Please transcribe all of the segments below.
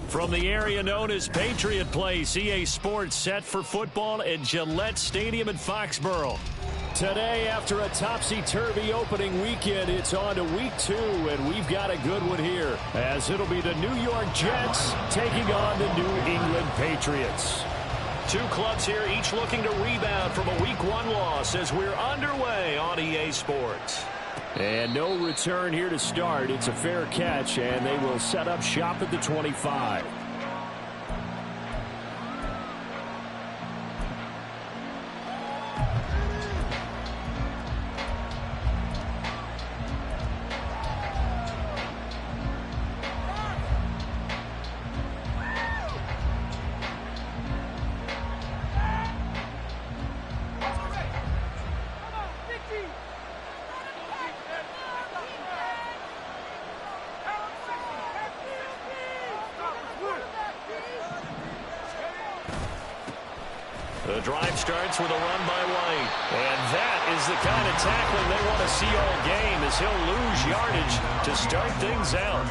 From the area known as Patriot Place, EA Sports set for football at Gillette Stadium in Foxborough. Today, after a topsy-turvy opening weekend, it's on to week 2, and we've got a good one here, as it'll be the New York Jets taking on the New England Patriots. Two clubs here, each looking to rebound from a week 1 loss as we're underway on EA Sports. And no return here to start. It's a fair catch, and they will set up shop at the 25. The drive starts with a run by White. And that is the kind of tackling they want to see all game, as he'll lose yardage to start things out.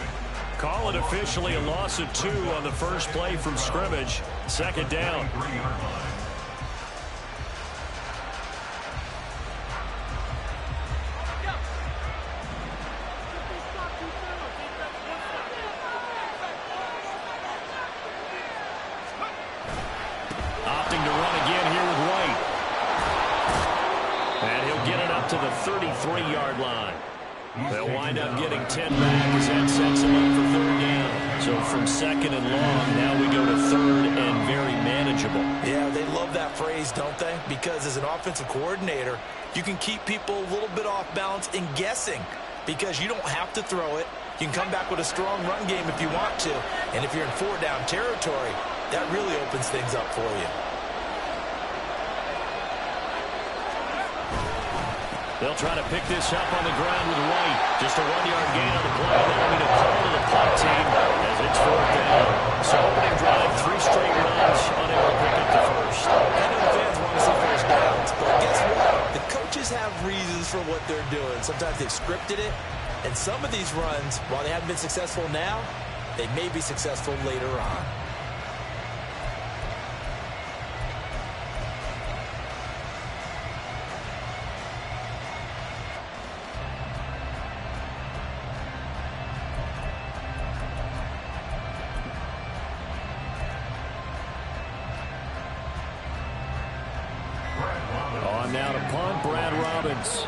Call it officially a loss of 2 on the first play from scrimmage. Second down. Opting to run again here with White. And he'll get it up to the 33-yard line. They'll wind up getting 10 back as that sets them up for third down. So from second and long, now we go to third and very manageable. Yeah, they love that phrase, don't they? Because as an offensive coordinator, you can keep people a little bit off balance and guessing because you don't have to throw it. You can come back with a strong run game if you want to. And if you're in 4-down territory, that really opens things up for you. They'll try to pick this up on the ground with White. Just a 1-yard gain on the play. That'll be the call to the punt team as it's fourth down. So opening drive, 3 straight runs, unable to pick up the first. I know the fans want to see first downs, but guess what? The coaches have reasons for what they're doing. Sometimes they've scripted it, and some of these runs, while they haven't been successful now, they may be successful later on. On now to punt, Brad Robbins.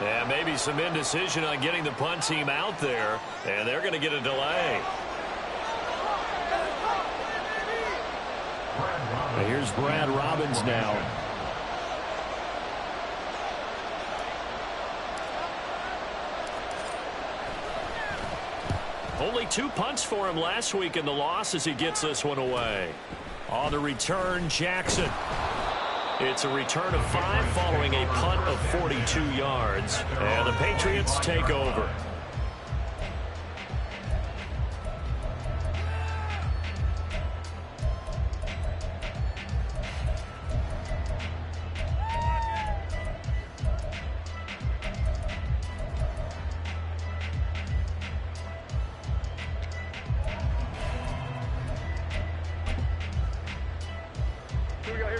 Yeah, maybe some indecision on getting the punt team out there, and they're going to get a delay. And here's Brad Robbins now. Only 2 punts for him last week in the loss as he gets this one away. On the return, Jackson. It's a return of 5 following a punt of 42 yards. And the Patriots take over.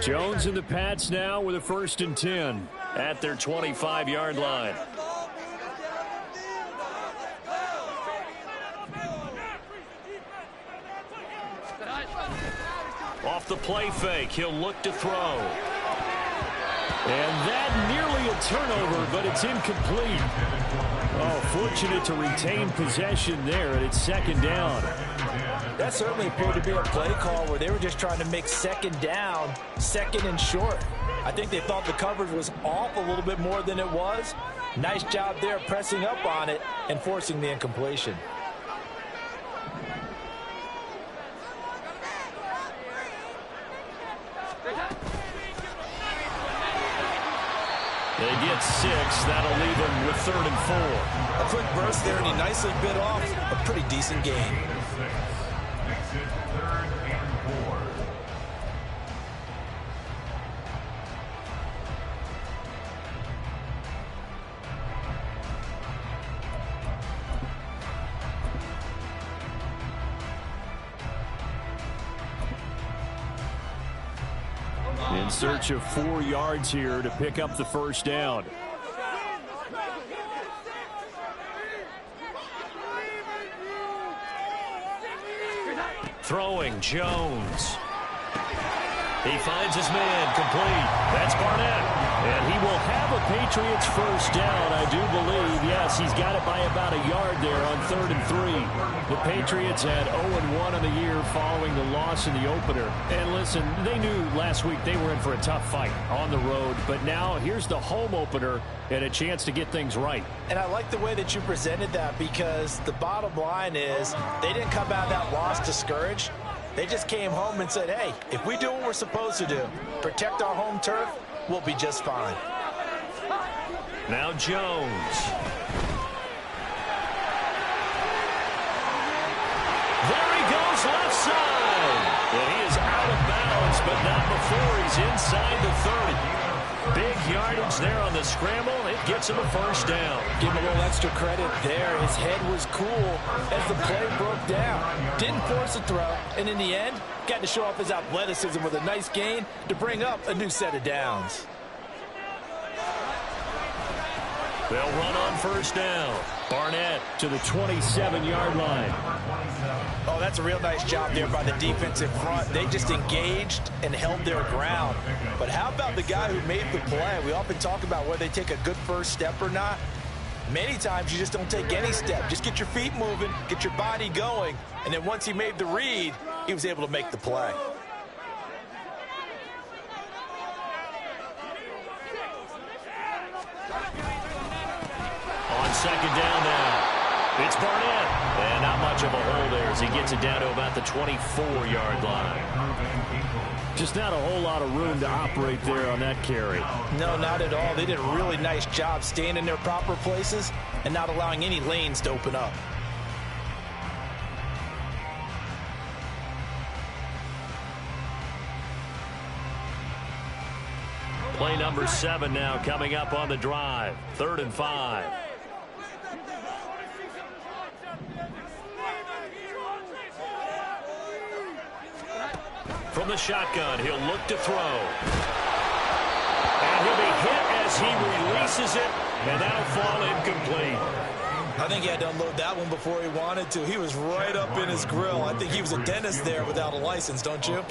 Jones and the Pats now with a 1st and 10 at their 25-yard line. Off the play fake, he'll look to throw. And that nearly a turnover, but it's incomplete. Oh, fortunate to retain possession there, and it's 2nd down. That certainly appeared to be a play call where they were just trying to make 2nd down, 2nd and short. I think they thought the coverage was off a little bit more than it was. Nice job there pressing up on it and forcing the incompletion. They get 6. That'll leave them with 3rd and 4. A quick burst there, and he nicely bit off a pretty decent gain. In search of 4 yards here to pick up the first down. Throwing, Jones. He finds his man, complete. That's Barnett. And he will have a Patriots first down, I do believe. Yes, he's got it by about a yard there on 3rd and 3. The Patriots had 0-1 on the year following the loss in the opener. And listen, they knew last week they were in for a tough fight on the road. But now here's the home opener and a chance to get things right. And I like the way that you presented that, because the bottom line is they didn't come out of that loss discouraged. They just came home and said, hey, if we do what we're supposed to do, protect our home turf, we'll be just fine. Now Jones. There he goes, left side. And he is out of bounds, but not before he's inside the 30. Big yardage there on the scramble. It gets him a first down. Give him a little extra credit there. His head was cool as the play broke down. Didn't force a throw, and in the end, got to show off his athleticism with a nice gain to bring up a new set of downs. They'll run on first down. Barnett to the 27-yard line. Oh, that's a real nice job there by the defensive front. They just engaged and held their ground. But how about the guy who made the play? We often talk about whether they take a good first step or not. Many times you just don't take any step. Just get your feet moving, get your body going, and then once he made the read, he was able to make the play. On second down now, it's Barnett. And not much of a hole there as he gets it down to about the 24-yard line. Just not a whole lot of room to operate there on that carry. No, not at all. They did a really nice job staying in their proper places and not allowing any lanes to open up. Play number 7 now coming up on the drive. 3rd and 5. From the shotgun, he'll look to throw. And he'll be hit as he releases it, and that'll fall incomplete. I think he had to unload that one before he wanted to. He was right up in his grill. I think he was a dentist there without a license, don't you?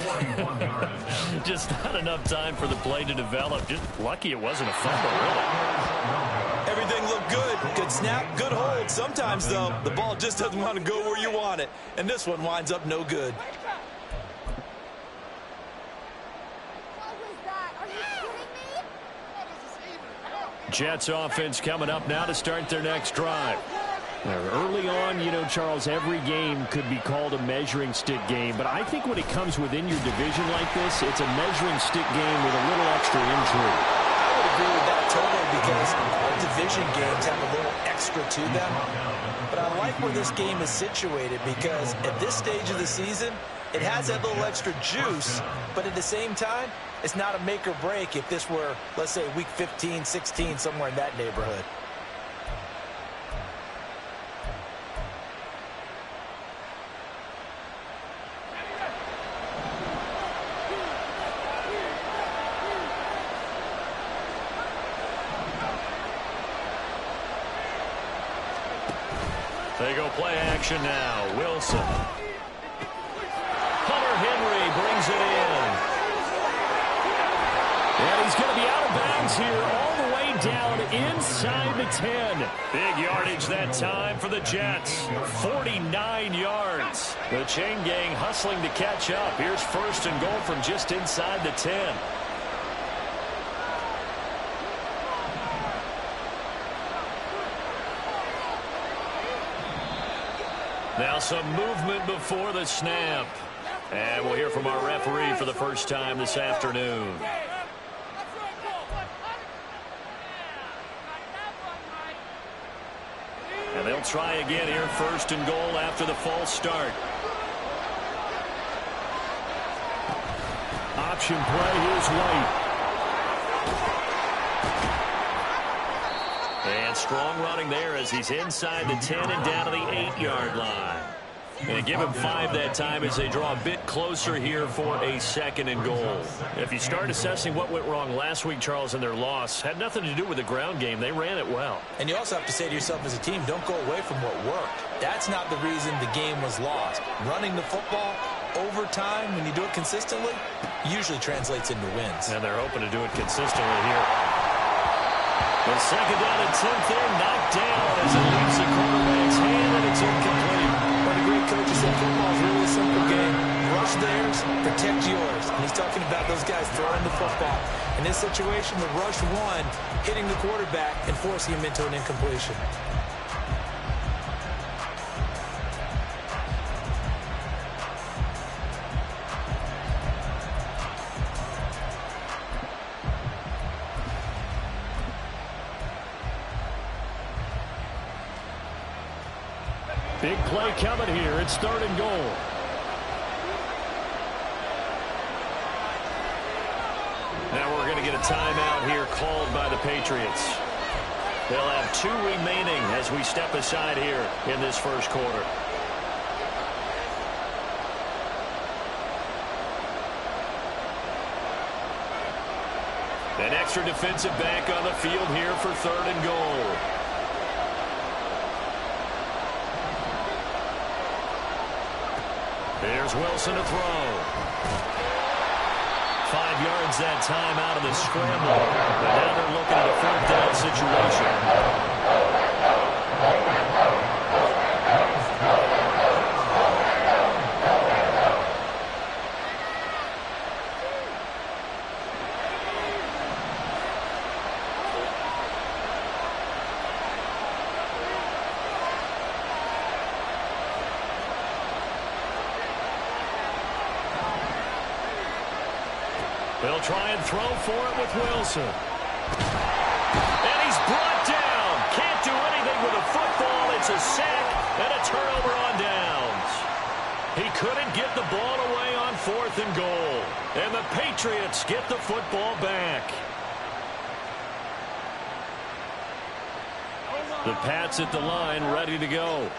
Just not enough time for the play to develop. Just lucky it wasn't a fumble, really. Everything looked good. Good snap, good hold. Sometimes, though, the ball just doesn't want to go where you want it. And this one winds up no good. Jets offense coming up now to start their next drive. Early on, you know, Charles, every game could be called a measuring stick game. But I think when it comes within your division like this, it's a measuring stick game with a little extra intrigue. I would agree with that totally, because all division games have a little extra to them. But I like where this game is situated, because at this stage of the season, it has that little extra juice, but at the same time, it's not a make or break if this were, let's say, week 15, 16, somewhere in that neighborhood. They go play action now. Wilson. Hunter Henry brings it in. And he's going to be out of bounds here all the way down inside the 10. Big yardage that time for the Jets. 49 yards. The chain gang hustling to catch up. Here's 1st and goal from just inside the 10. Now some movement before the snap. And we'll hear from our referee for the first time this afternoon. And they'll try again here, first and goal after the false start. Option play, here's White. And strong running there as he's inside the 10 and down to the 8-yard line. And give him 5 that time as they draw a bit closer here for a second and goal. If you start assessing what went wrong last week, Charles, in their loss, had nothing to do with the ground game. They ran it well. And you also have to say to yourself as a team, don't go away from what worked. That's not the reason the game was lost. Running the football over time, when you do it consistently, usually translates into wins. And they're hoping to do it consistently here. The second down and 10th in, knocked down as it leaves the quarterback's hand, and it's incomplete. But a great coach said football is really a simple game. Rush theirs, protect yours. And he's talking about those guys throwing the football. In this situation, the rush one, hitting the quarterback and forcing him into an incompletion. Big play coming here. It's third and goal. Now we're going to get a timeout here called by the Patriots. They'll have 2 remaining as we step aside here in this first quarter. An extra defensive back on the field here for third and goal. There's Wilson to throw. 5 yards that time out of the scramble. But now they're looking at a 4th down situation. They'll try and throw for it with Wilson. And he's brought down. Can't do anything with a football. It's a sack and a turnover on downs. He couldn't get the ball away on 4th and goal. And the Patriots get the football back. The Pats at the line, ready to go.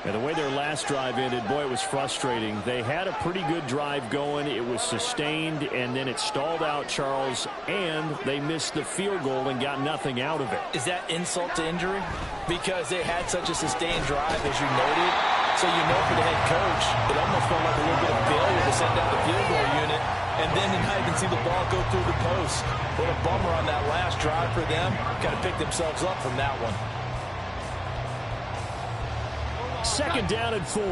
And the way their last drive ended, boy, it was frustrating. They had a pretty good drive going. It was sustained, and then it stalled out, Charles, and they missed the field goal and got nothing out of it. Is that insult to injury? Because they had such a sustained drive, as you noted. So you know for the head coach, it almost felt like a little bit of failure to send out the field goal unit, and then to not even see the ball go through the post. What a bummer on that last drive for them. Got to pick themselves up from that one. Second down and 4.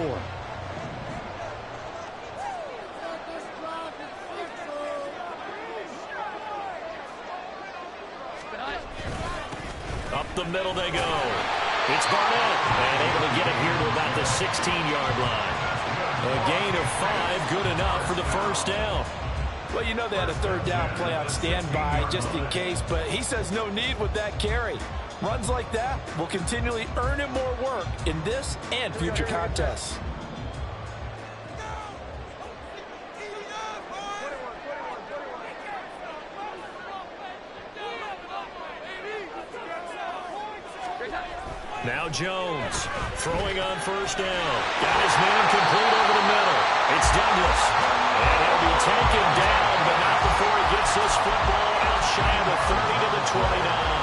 Up the middle they go. It's Barnett, and able to get it here to about the 16-yard line. A gain of 5, good enough for the first down. Well, you know they had a 3rd down play on standby just in case, but he says no need with that carry. Runs like that will continually earn him more work in this and future contests. Now Jones throwing on first down. Got his man complete over the middle. It's Douglas. And he'll be taken down, but not before he gets this football out shy of the 30 to the 29.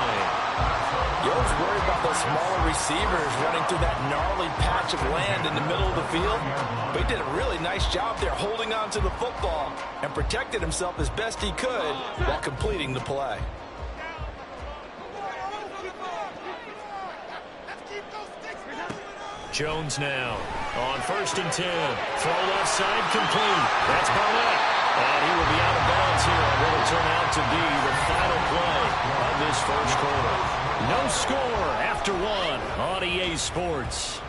You always worry about those smaller receivers running through that gnarly patch of land in the middle of the field. But he did a really nice job there holding on to the football and protected himself as best he could while completing the play. Jones now on first and 10. Throw left side complete. That's Barnett. And he will be out of bounds here on what will turn out to be the final play of this first quarter. No score after 1 on EA Sports.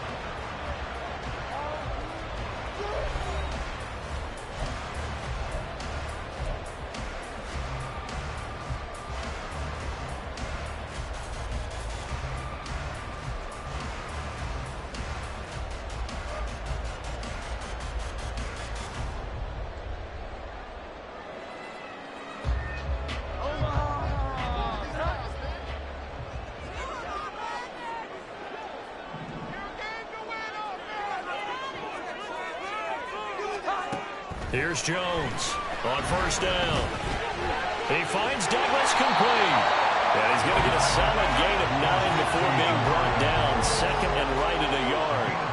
Here's Jones on first down. He finds Douglas complete. And he's going to get a solid gain of 9 before being brought down. Second and right at a yard.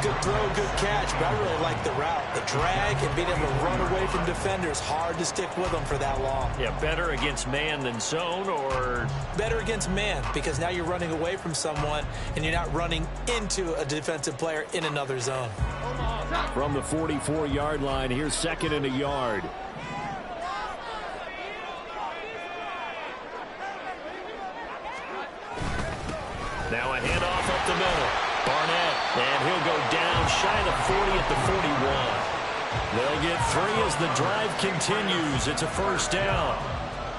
Good throw, good catch, but I really like the route. The drag and being able to run away from defenders, hard to stick with them for that long. Yeah, better against man than zone, or? Better against man, because now you're running away from someone and you're not running into a defensive player in another zone. From the 44-yard line, here's second and a yard. Now a handoff up the middle. Barnett, and he'll go down shy of the 40 at the 41. They'll get 3 as the drive continues. It's a first down.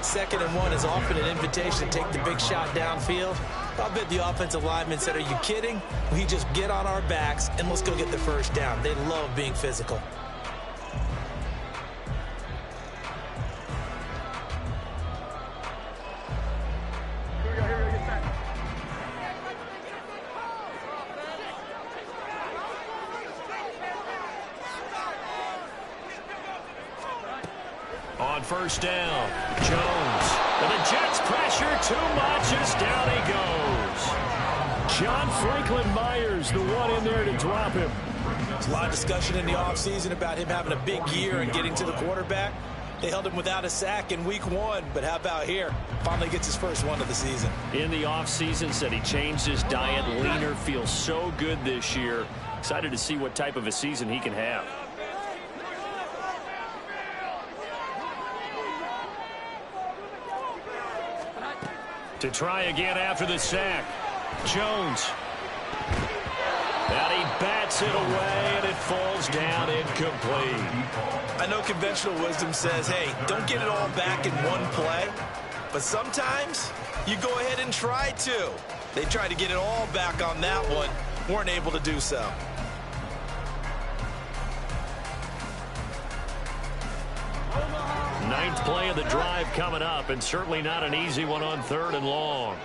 2nd and 1 is often an invitation to take the big shot downfield. I bet the offensive lineman said, are you kidding? We just get on our backs and let's go get the first down. They love being physical. On first down, Jones. And the Jets pressure too much as down he goes. John Franklin Myers, the one in there to drop him. There's a lot of discussion in the offseason about him having a big year and getting to the quarterback. They held him without a sack in week 1, but how about here? Finally gets his first one of the season. In the offseason, said he changed his diet, leaner, feels so good this year. Excited to see what type of a season he can have. To try again after the sack. Jones. And he bats it away, and it falls down incomplete. I know conventional wisdom says, hey, don't get it all back in one play. But sometimes you go ahead and try to. They tried to get it all back on that one. Weren't able to do so. Ninth play of the drive coming up, and certainly not an easy one on 3rd and long.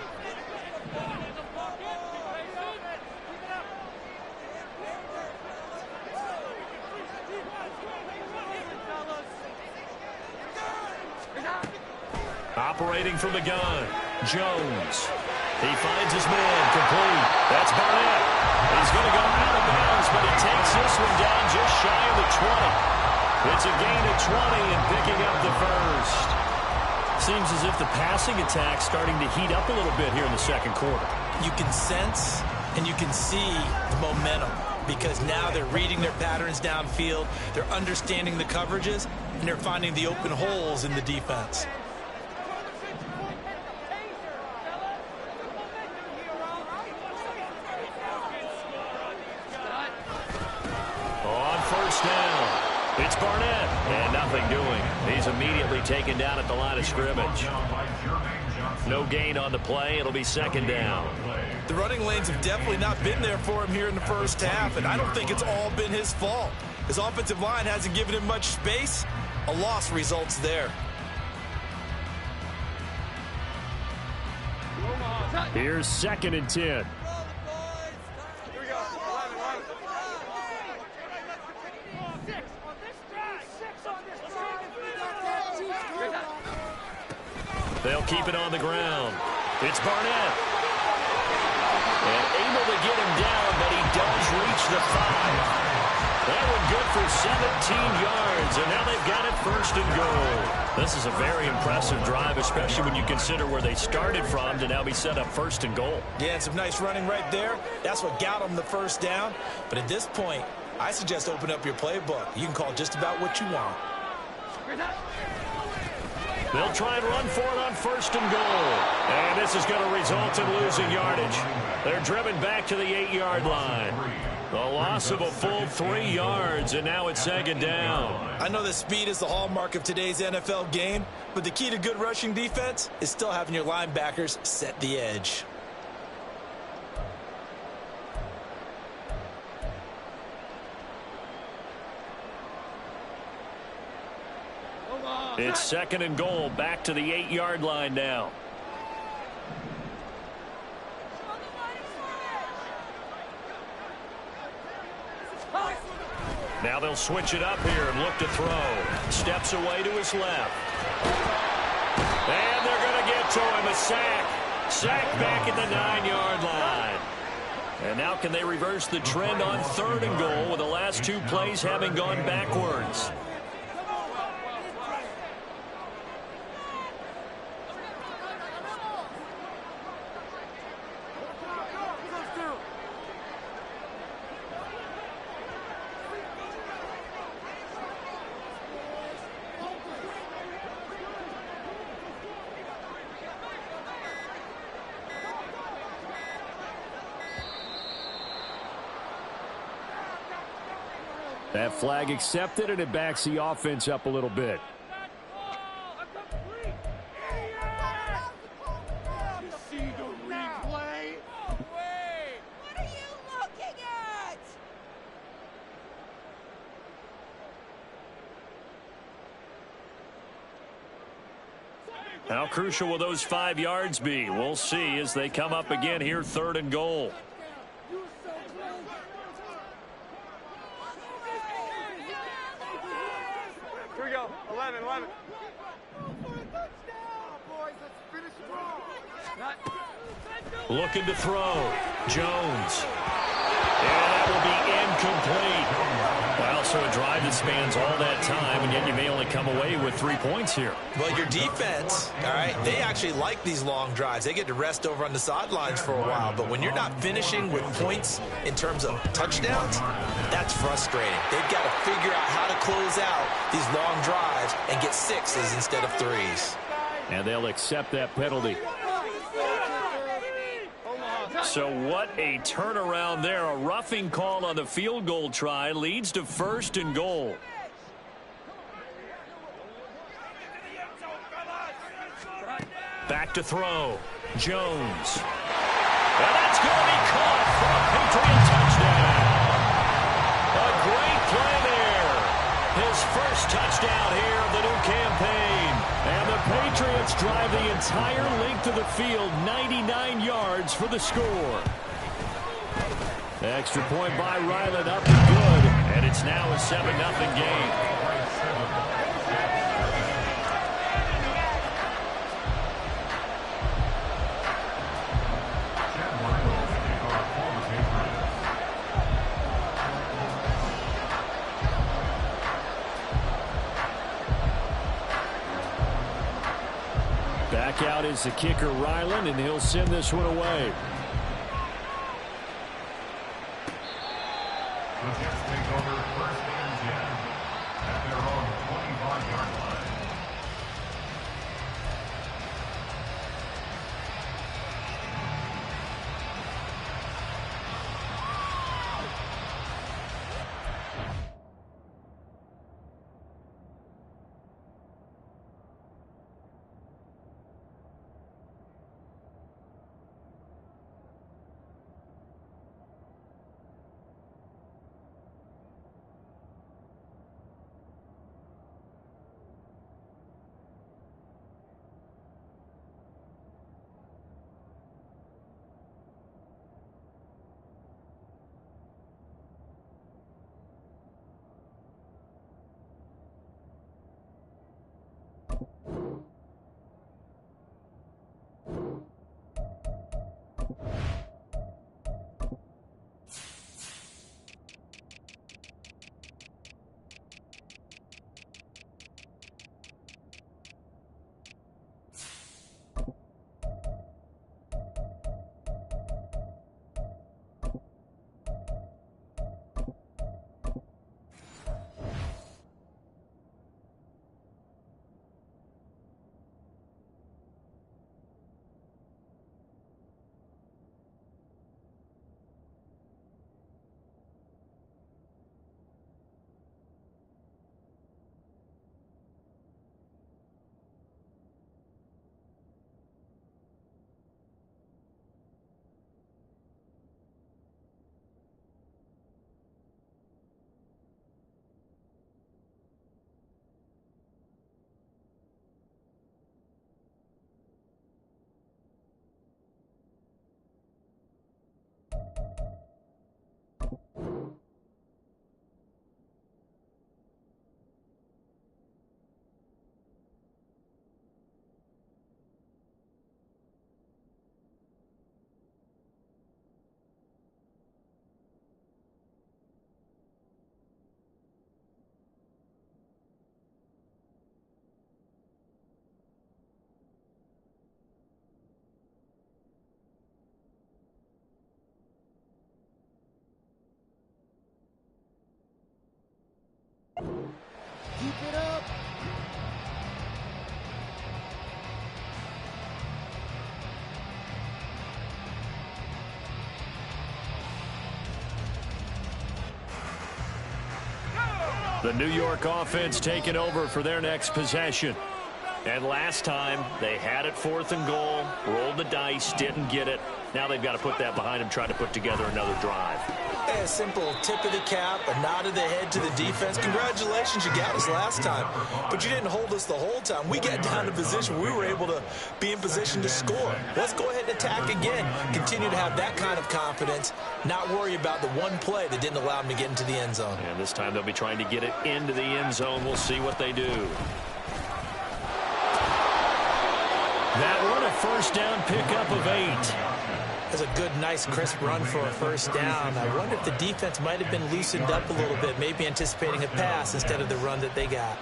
Operating from the gun, Jones. He finds his man, complete. That's Barnett. He's going to go out of bounds, but he takes this one down just shy of the 20. It's a gain of 20 and picking up the first. Seems as if the passing attack's starting to heat up a little bit here in the second quarter. You can sense and you can see the momentum because now they're reading their patterns downfield, they're understanding the coverages, and they're finding the open holes in the defense. On first down. It's Barnett, and nothing doing. He's immediately taken down at the line of scrimmage. No gain on the play. It'll be second down. The running lanes have definitely not been there for him here in the first half, and I don't think it's all been his fault. His offensive line hasn't given him much space. A loss results there. Here's 2nd and 10. They'll keep it on the ground. It's Barnett. And able to get him down, but he does reach the 5. That one good for 17 yards, and now they've got it 1st and goal. This is a very impressive drive, especially when you consider where they started from to now be set up 1st and goal. Yeah, and some nice running right there. That's what got them the first down. But at this point, I suggest open up your playbook. You can call just about what you want. They'll try and run for it on 1st and goal. And this is going to result in losing yardage. They're driven back to the 8-yard line. The loss of a full 3 yards, and now it's 2nd down. I know that speed is the hallmark of today's NFL game, but the key to good rushing defense is still having your linebackers set the edge. It's 2nd and goal, back to the 8-yard line now. Now they'll switch it up here and look to throw. Steps away to his left. And they're going to get to him. A sack. Sack back at the 9-yard line. And now can they reverse the trend on 3rd and goal with the last 2 plays having gone backwards? That flag accepted, and it backs the offense up a little bit. See the replay? What are you looking at? How crucial will those 5 yards be? We'll see as they come up again here, 3rd and goal. Here we go. 11. Looking to throw. Jones. And that will be incomplete. Well, so a drive that spans all that time, and yet you may only come away with 3 points here. Well, your defense, all right, they actually like these long drives. They get to rest over on the sidelines for a while. But when you're not finishing with points in terms of touchdowns, that's frustrating. They've got to figure out how to close out these long drives and get 6s instead of 3s. And they'll accept that penalty. So what a turnaround there. A roughing call on the field goal try leads to 1st and goal. Back to throw. Jones. And that's going to be caught for a Patriot touchdown. A great play there. His first touchdown here of the new campaign. And the Patriots drive the entire length of the field, 99 yards for the score. Extra point by Ryland up and good. And it's now a 7-0 game. Back out is the kicker, Ryland, and he'll send this one away. The Jets take over 1st and 10 at their own 25-yard line. The New York offense taking over for their next possession. And last time, they had it 4th and goal, rolled the dice, didn't get it. Now they've got to put that behind them, try to put together another drive. A simple tip of the cap, a nod of the head to the defense. Congratulations, you got us last time. But you didn't hold us the whole time. We got down to position. We were able to be in position to score. Let's go ahead and attack again. Continue to have that kind of confidence. Not worry about the one play that didn't allow them to get into the end zone. And this time they'll be trying to get it into the end zone. We'll see what they do. That one, a first down pickup of 8. That's a good, nice, crisp run for a first down. I wonder if the defense might have been loosened up a little bit, maybe anticipating a pass instead of the run that they got.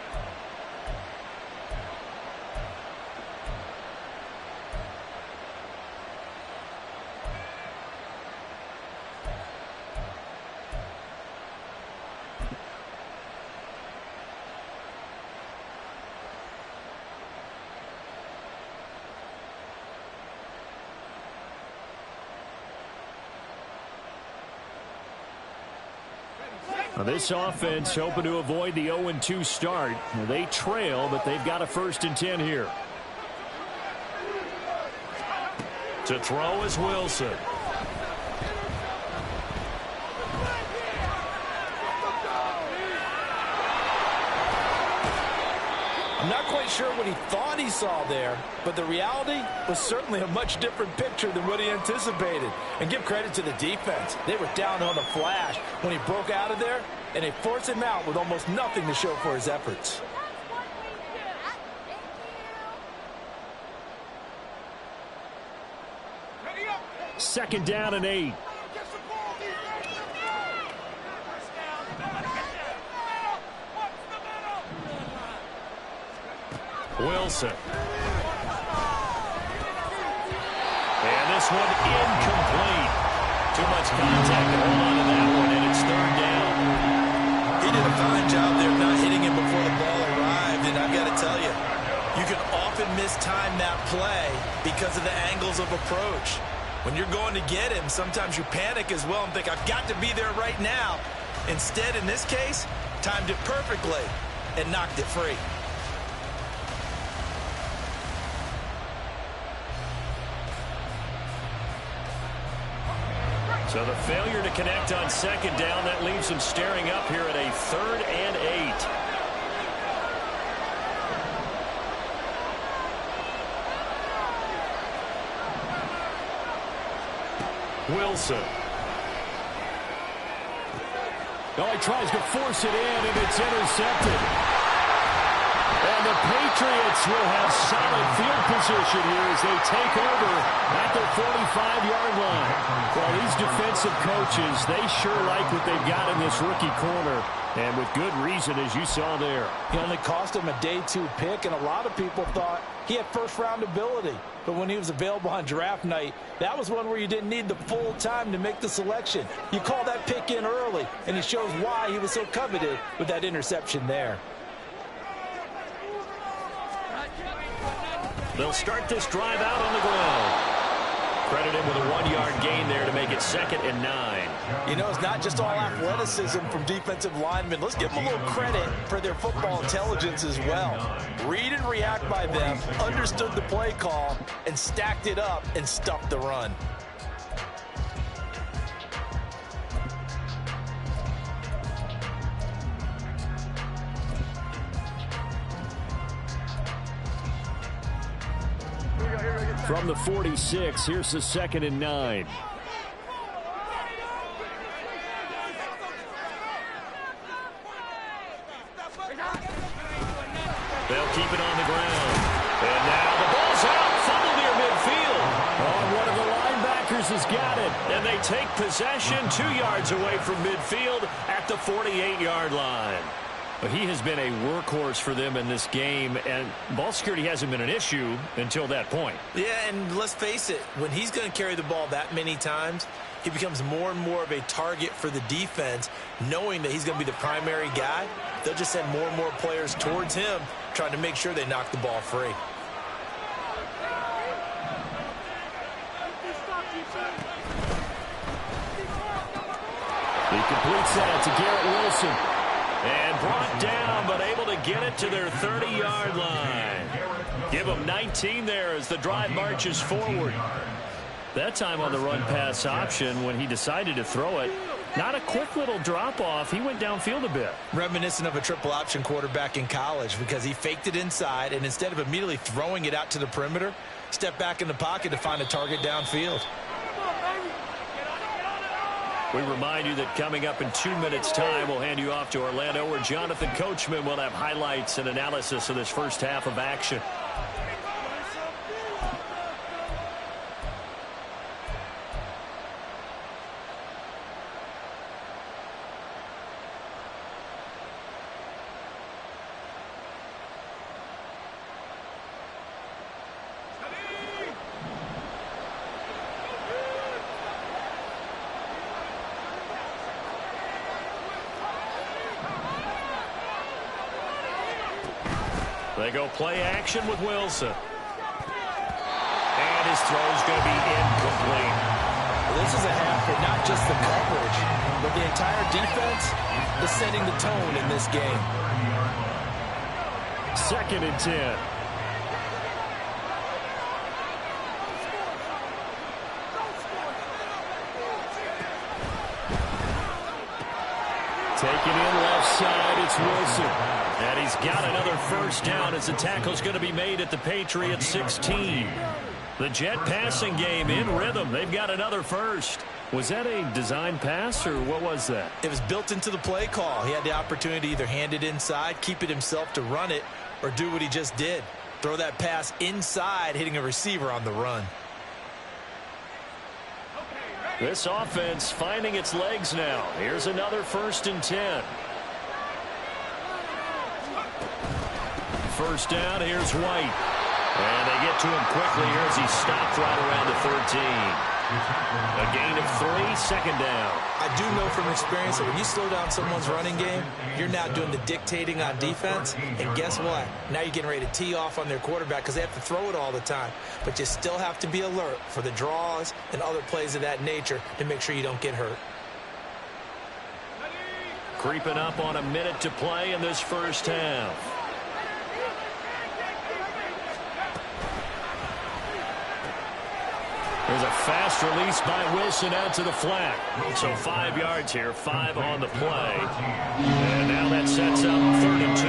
This offense hoping to avoid the 0-2 start. They trail, but they've got a 1st and 10 here. To throw is Wilson. I'm not quite sure what he thought he saw there, but the reality was certainly a much different picture than what he anticipated. And give credit to the defense. They were down on the flash when he broke out of there, and they forced him out with almost nothing to show for his efforts. Second down and 8. Wilson. And this one incomplete. Too much contact to hold on to that one, and it's 3rd down. He did a fine job there not hitting him before the ball arrived, and I've got to tell you, you can often mistime that play because of the angles of approach. When you're going to get him, sometimes you panic as well and think, I've got to be there right now. Instead, in this case, timed it perfectly and knocked it free. So the failure to connect on 2nd down, that leaves them staring up here at a 3rd and 8. Wilson. Oh, he tries to force it in, and it's intercepted. And the Patriots will have solid field position here as they take over at the 45-yard line. Well, these defensive coaches, they sure like what they've got in this rookie corner, and with good reason, as you saw there. He only cost him a day 2 pick, and a lot of people thought he had first-round ability. But when he was available on draft night, that was one where you didn't need the full time to make the selection. You call that pick in early, and it shows why he was so coveted with that interception there. They'll start this drive out on the ground. Credit him with a 1-yard gain there to make it 2nd and 9. You know, it's not just all athleticism from defensive linemen. Let's give them a little credit for their football intelligence as well. Read and react by them, understood the play call, and stacked it up and stuffed the run. From the 46, here's the 2nd and 9. They'll keep it on the ground. And now the ball's out. Fumble near midfield. Oh, one of the linebackers has got it. And they take possession 2 yards away from midfield at the 48-yard line. But he has been a workhorse for them in this game, and ball security hasn't been an issue until that point. Yeah, and let's face it, when he's going to carry the ball that many times, he becomes more and more of a target for the defense, knowing that he's going to be the primary guy. They'll just send more and more players towards him, trying to make sure they knock the ball free. He completes that to Garrett Wilson. And brought down, but able to get it to their 30-yard line. Give them 19 there as the drive marches forward. That time on the run-pass option when he decided to throw it. Not a quick little drop-off. He went downfield a bit. Reminiscent of a triple option quarterback in college because he faked it inside, and instead of immediately throwing it out to the perimeter, stepped back in the pocket to find a target downfield. We remind you that coming up in 2 minutes' time, we'll hand you off to Orlando, where Jonathan Coachman will have highlights and analysis of this first half of action. They go play action with Wilson. And his throw's going to be incomplete. Well, this is a half for not just the coverage, but the entire defense is setting the tone in this game. 2nd and 10. Taking in left side, it's Wilson. And he's got another first down as the tackle's going to be made at the Patriots 16. The Jet passing game in rhythm. They've got another first. Was that a design pass, or what was that? It was built into the play call. He had the opportunity to either hand it inside, keep it himself to run it, or do what he just did. Throw that pass inside, hitting a receiver on the run. This offense finding its legs now. Here's another 1st and 10. First down, here's White. And they get to him quickly here as he stopped right around the 13. A gain of 3, 2nd down. I do know from experience that when you slow down someone's running game, you're now doing the dictating on defense. And guess what? Now you're getting ready to tee off on their quarterback because they have to throw it all the time. But you still have to be alert for the draws and other plays of that nature to make sure you don't get hurt. Creeping up on a minute to play in this first half. There's a fast release by Wilson out to the flat. So 5 yards here, 5 on the play. And now that sets up 3rd and 2.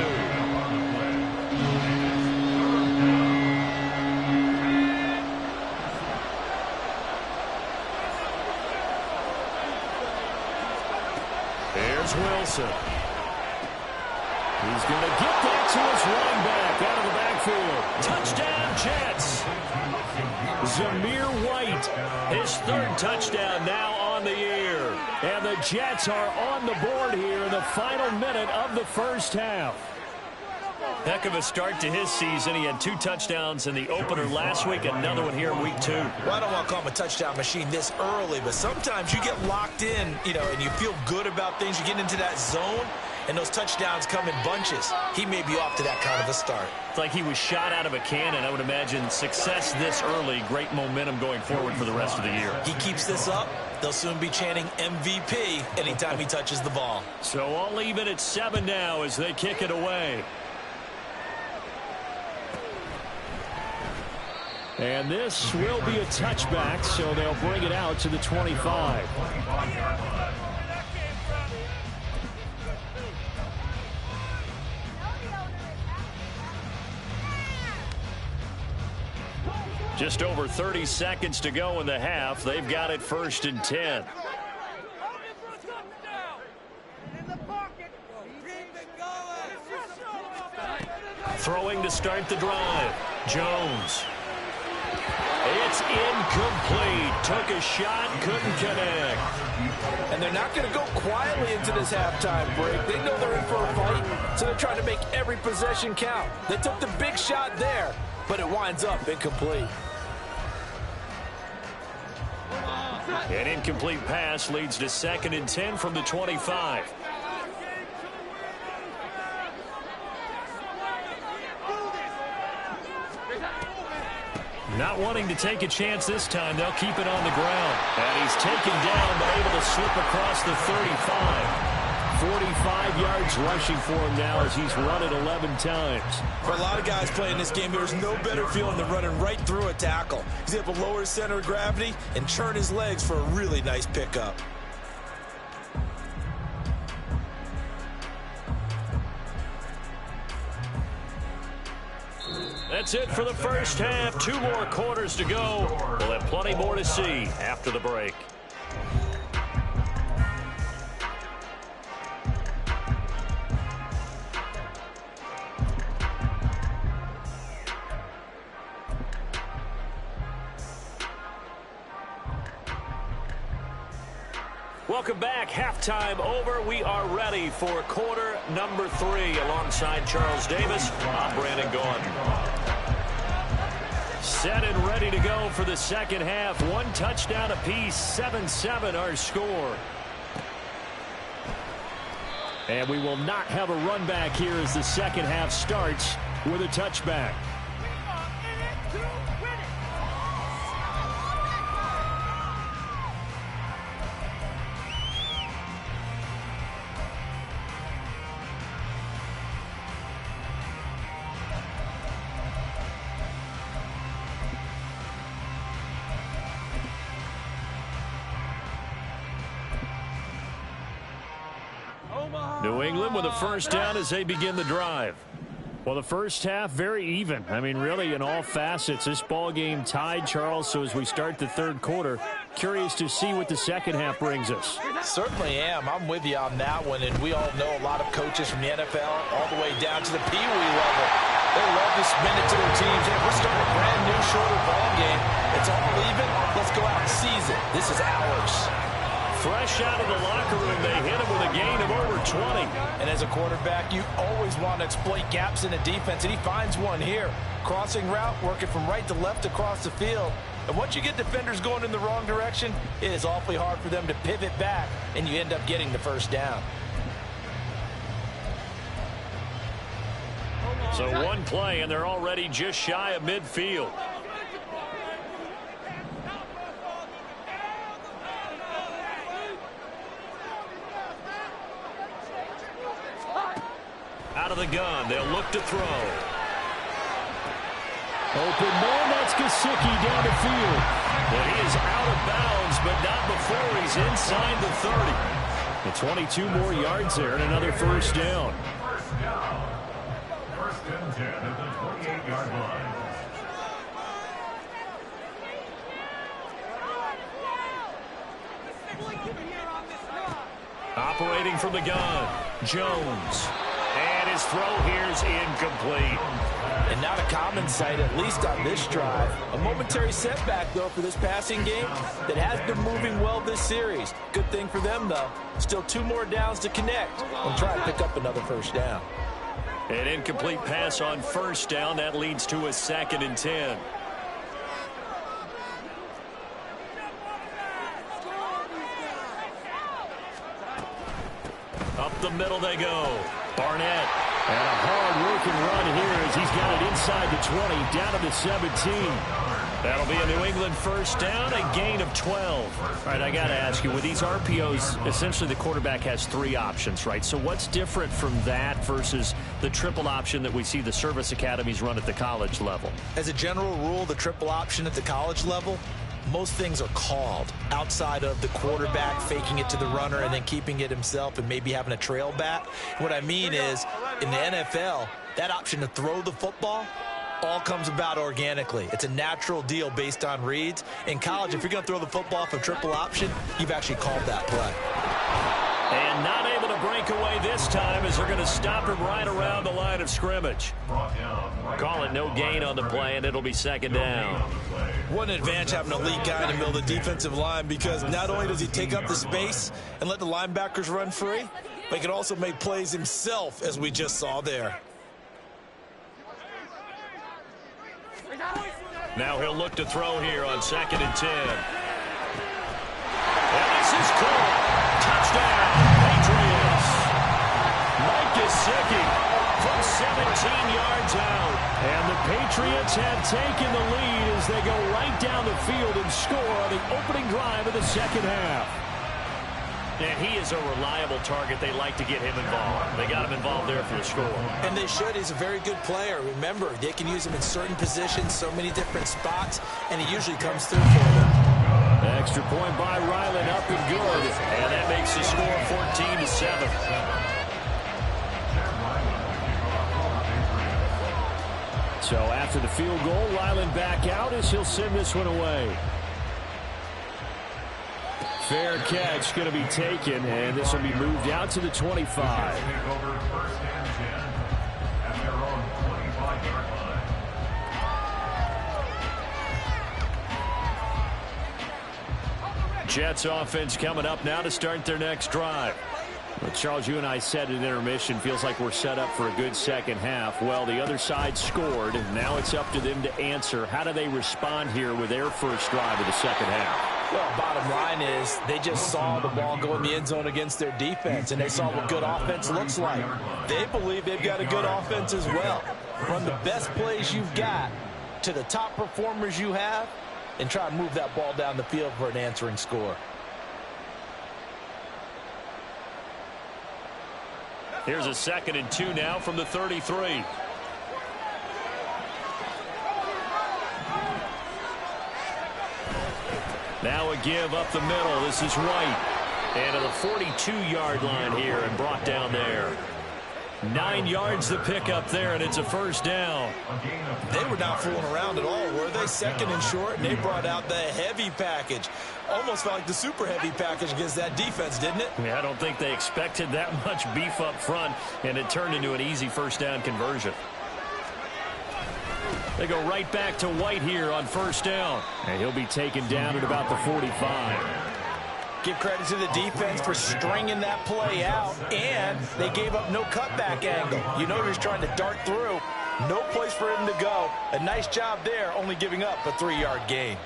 Here's Wilson. He's going to get that to his running back out of the backfield. Touchdown, Jets. Zamir White, his 3rd touchdown now on the year. And the Jets are on the board here in the final minute of the first half. Heck of a start to his season. He had 2 touchdowns in the opener last week, another one here in week 2. Well, I don't want to call him a touchdown machine this early, but sometimes you get locked in, and you feel good about things. You get into that zone, and those touchdowns come in bunches. He may be off to that kind of a start. It's like he was shot out of a cannon. I would imagine success this early, great momentum going forward for the rest of the year. He keeps this up, they'll soon be chanting MVP anytime he touches the ball. So all even at 7 now as they kick it away. And this will be a touchback, so they'll bring it out to the 25. Just over 30 seconds to go in the half. They've got it 1st and 10. Throwing to start the drive. Jones. It's incomplete. Took a shot, couldn't connect. And they're not going to go quietly into this halftime break. They know they're in for a fight, so they're trying to make every possession count. They took the big shot there, but it winds up incomplete. An incomplete pass leads to 2nd and 10 from the 25. Not wanting to take a chance this time, they'll keep it on the ground. And he's taken down, but able to slip across the 35. 45 yards rushing for him now as he's run it 11 times. For a lot of guys playing this game, there's no better feeling than running right through a tackle. He's able to lower his center of gravity and churn his legs for a really nice pickup. That's it for the first half. 2 more quarters to go. We'll have plenty more to see after the break. Welcome back. Halftime over. We are ready for quarter number 3. Alongside Charles Davis, I'm Brandon Gaudin. Set and ready to go for the second half. 1 touchdown apiece. 7-7 our score. And we will not have a run back here as the second half starts with a touchback. New England with a first down as they begin the drive. Well, the first half, very even. I mean, really, in all facets, this ball game tied, Charles. So as we start the third quarter, curious to see what the second half brings us. Certainly am. I'm with you on that one. And we all know a lot of coaches from the NFL all the way down to the Pee Wee level. They love to spin it to their teams. Hey, we're starting a brand new, shorter ball game. It's all even. Let's go out and seize it. This is ours. Fresh out of the locker room, they hit him with a gain of over 20. And as a quarterback, you always want to exploit gaps in the defense, and he finds one here. Crossing route, working from right to left across the field. And once you get defenders going in the wrong direction, it is awfully hard for them to pivot back, and you end up getting the first down. So 1 play, and they're already just shy of midfield. Out of the gun, they'll look to throw. Open man, that's Gesicki down the field. But he is out of bounds, but not before he's inside the 30. And 22 more yards there and another first down. First down. First and 10 at the 28-yard line. Operating from the gun, Jones. And his throw here's incomplete. And not a common sight, at least on this drive. A momentary setback, though, for this passing game that has been moving well this series. Good thing for them, though. Still 2 more downs to connect and try to pick up another first down. An incomplete pass on first down. That leads to a 2nd and 10. Up the middle they go. Barnett. And a hard-working run here as he's got it inside the 20, down to the 17. That'll be a New England first down, a gain of 12. All right, I got to ask you, with these RPOs, essentially the quarterback has 3 options, right? So what's different from that versus the triple option that we see the service academies run at the college level? As a general rule, the triple option at the college level, most things are called outside of the quarterback faking it to the runner and then keeping it himself and maybe having a trail back. What I mean is, in the NFL, that option to throw the football all comes about organically. It's a natural deal based on reads. In college, if you're going to throw the football for triple option, you've actually called that play. And not able to break away this time as they're going to stop him right around the line of scrimmage. Call it no gain on the play, and it'll be 2nd down. What an advantage having an elite guy in the middle of the defensive line, because not only does he take up the space and let the linebackers run free, but he can also make plays himself, as we just saw there. Now he'll look to throw here on 2nd and 10. And this is caught. Touchdown, Patriots. Mike Gesicki from 17 yards out. And the Patriots have taken the lead as they go right down the field and score on the opening drive of the second half. And he is a reliable target. They like to get him involved. They got him involved there for the score. And they should. He's a very good player. Remember, they can use him in certain positions, so many different spots, and he usually comes through for them. Extra point by Ryland, up and good. And that makes the score 14-7. So after the field goal, Ryland back out as he'll send this one away. Fair catch going to be taken, and this will be moved out to the 25. Jets offense coming up now to start their next drive. Well, Charles, you and I said at intermission, feels like we're set up for a good second half. Well, the other side scored. Now it's up to them to answer. How do they respond here with their first drive of the second half? Well, bottom line is they just saw the ball go in the end zone against their defense, and they saw what good offense looks like. They believe they've got a good offense as well. Run the best plays you've got to the top performers you have and try to move that ball down the field for an answering score. Here's a 2nd and 2 now from the 33. Now a give up the middle. This is White. And to the 42-yard line here and brought down there. 9 yards to pick up there, and it's a first down. They were not fooling around at all, were they? 2nd and short, and they brought out the heavy package. Almost felt like the super heavy package against that defense, didn't it? Yeah, I don't think they expected that much beef up front, and it turned into an easy first down conversion. They go right back to White here on first down. And he'll be taken down at about the 45. Give credit to the defense for stringing that play out, and they gave up no cutback angle. You know he's trying to dart through. No place for him to go. A nice job there, only giving up a 3-yard gain.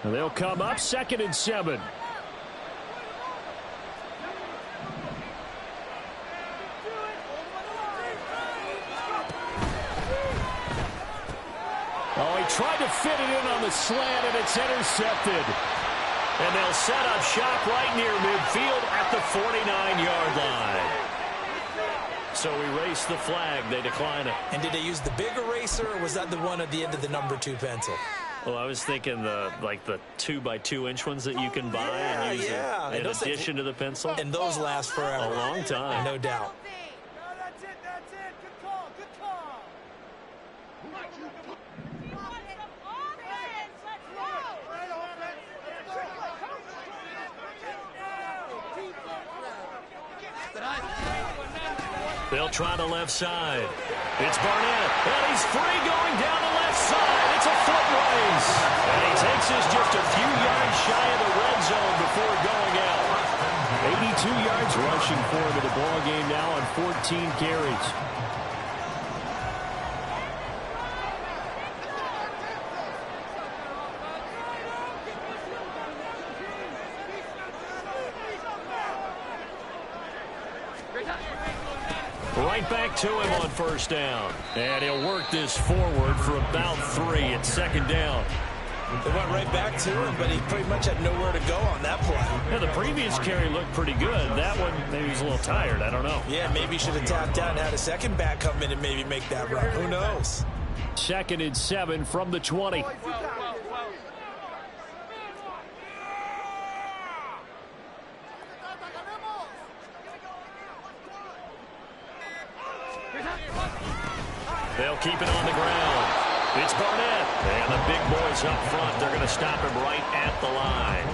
And they'll come up 2nd and 7. Oh, he tried to fit it in on the slant, and it's intercepted. And they'll set up shop right near midfield at the 49-yard line. So erase the flag. They decline it. And did they use the big eraser, or was that the one at the end of the number 2 pencil? Well, I was thinking the 2x2-inch ones that you can buy and use in addition to the pencil. And those last forever. A long time. No doubt. That's it. Good call. They'll try the left side. It's Barnett, and he's free going down the left side. It's a foot race. And he takes us just a few yards shy of the red zone before going out. 82 yards rushing for him in the ball game now on 14 carries. Right back to him on first down. And he'll work this forward for about 3 at 2nd down. They went right back to him, but he pretty much had nowhere to go on that play. Yeah, the previous carry looked pretty good. That one, maybe he's a little tired. I don't know. Yeah, maybe he should have tapped out and had a second back come in and maybe make that run. Who knows? 2nd and 7 from the 20. They'll keep it on the ground. It's Barnett. And the big boys up front, they're going to stop him right at the line.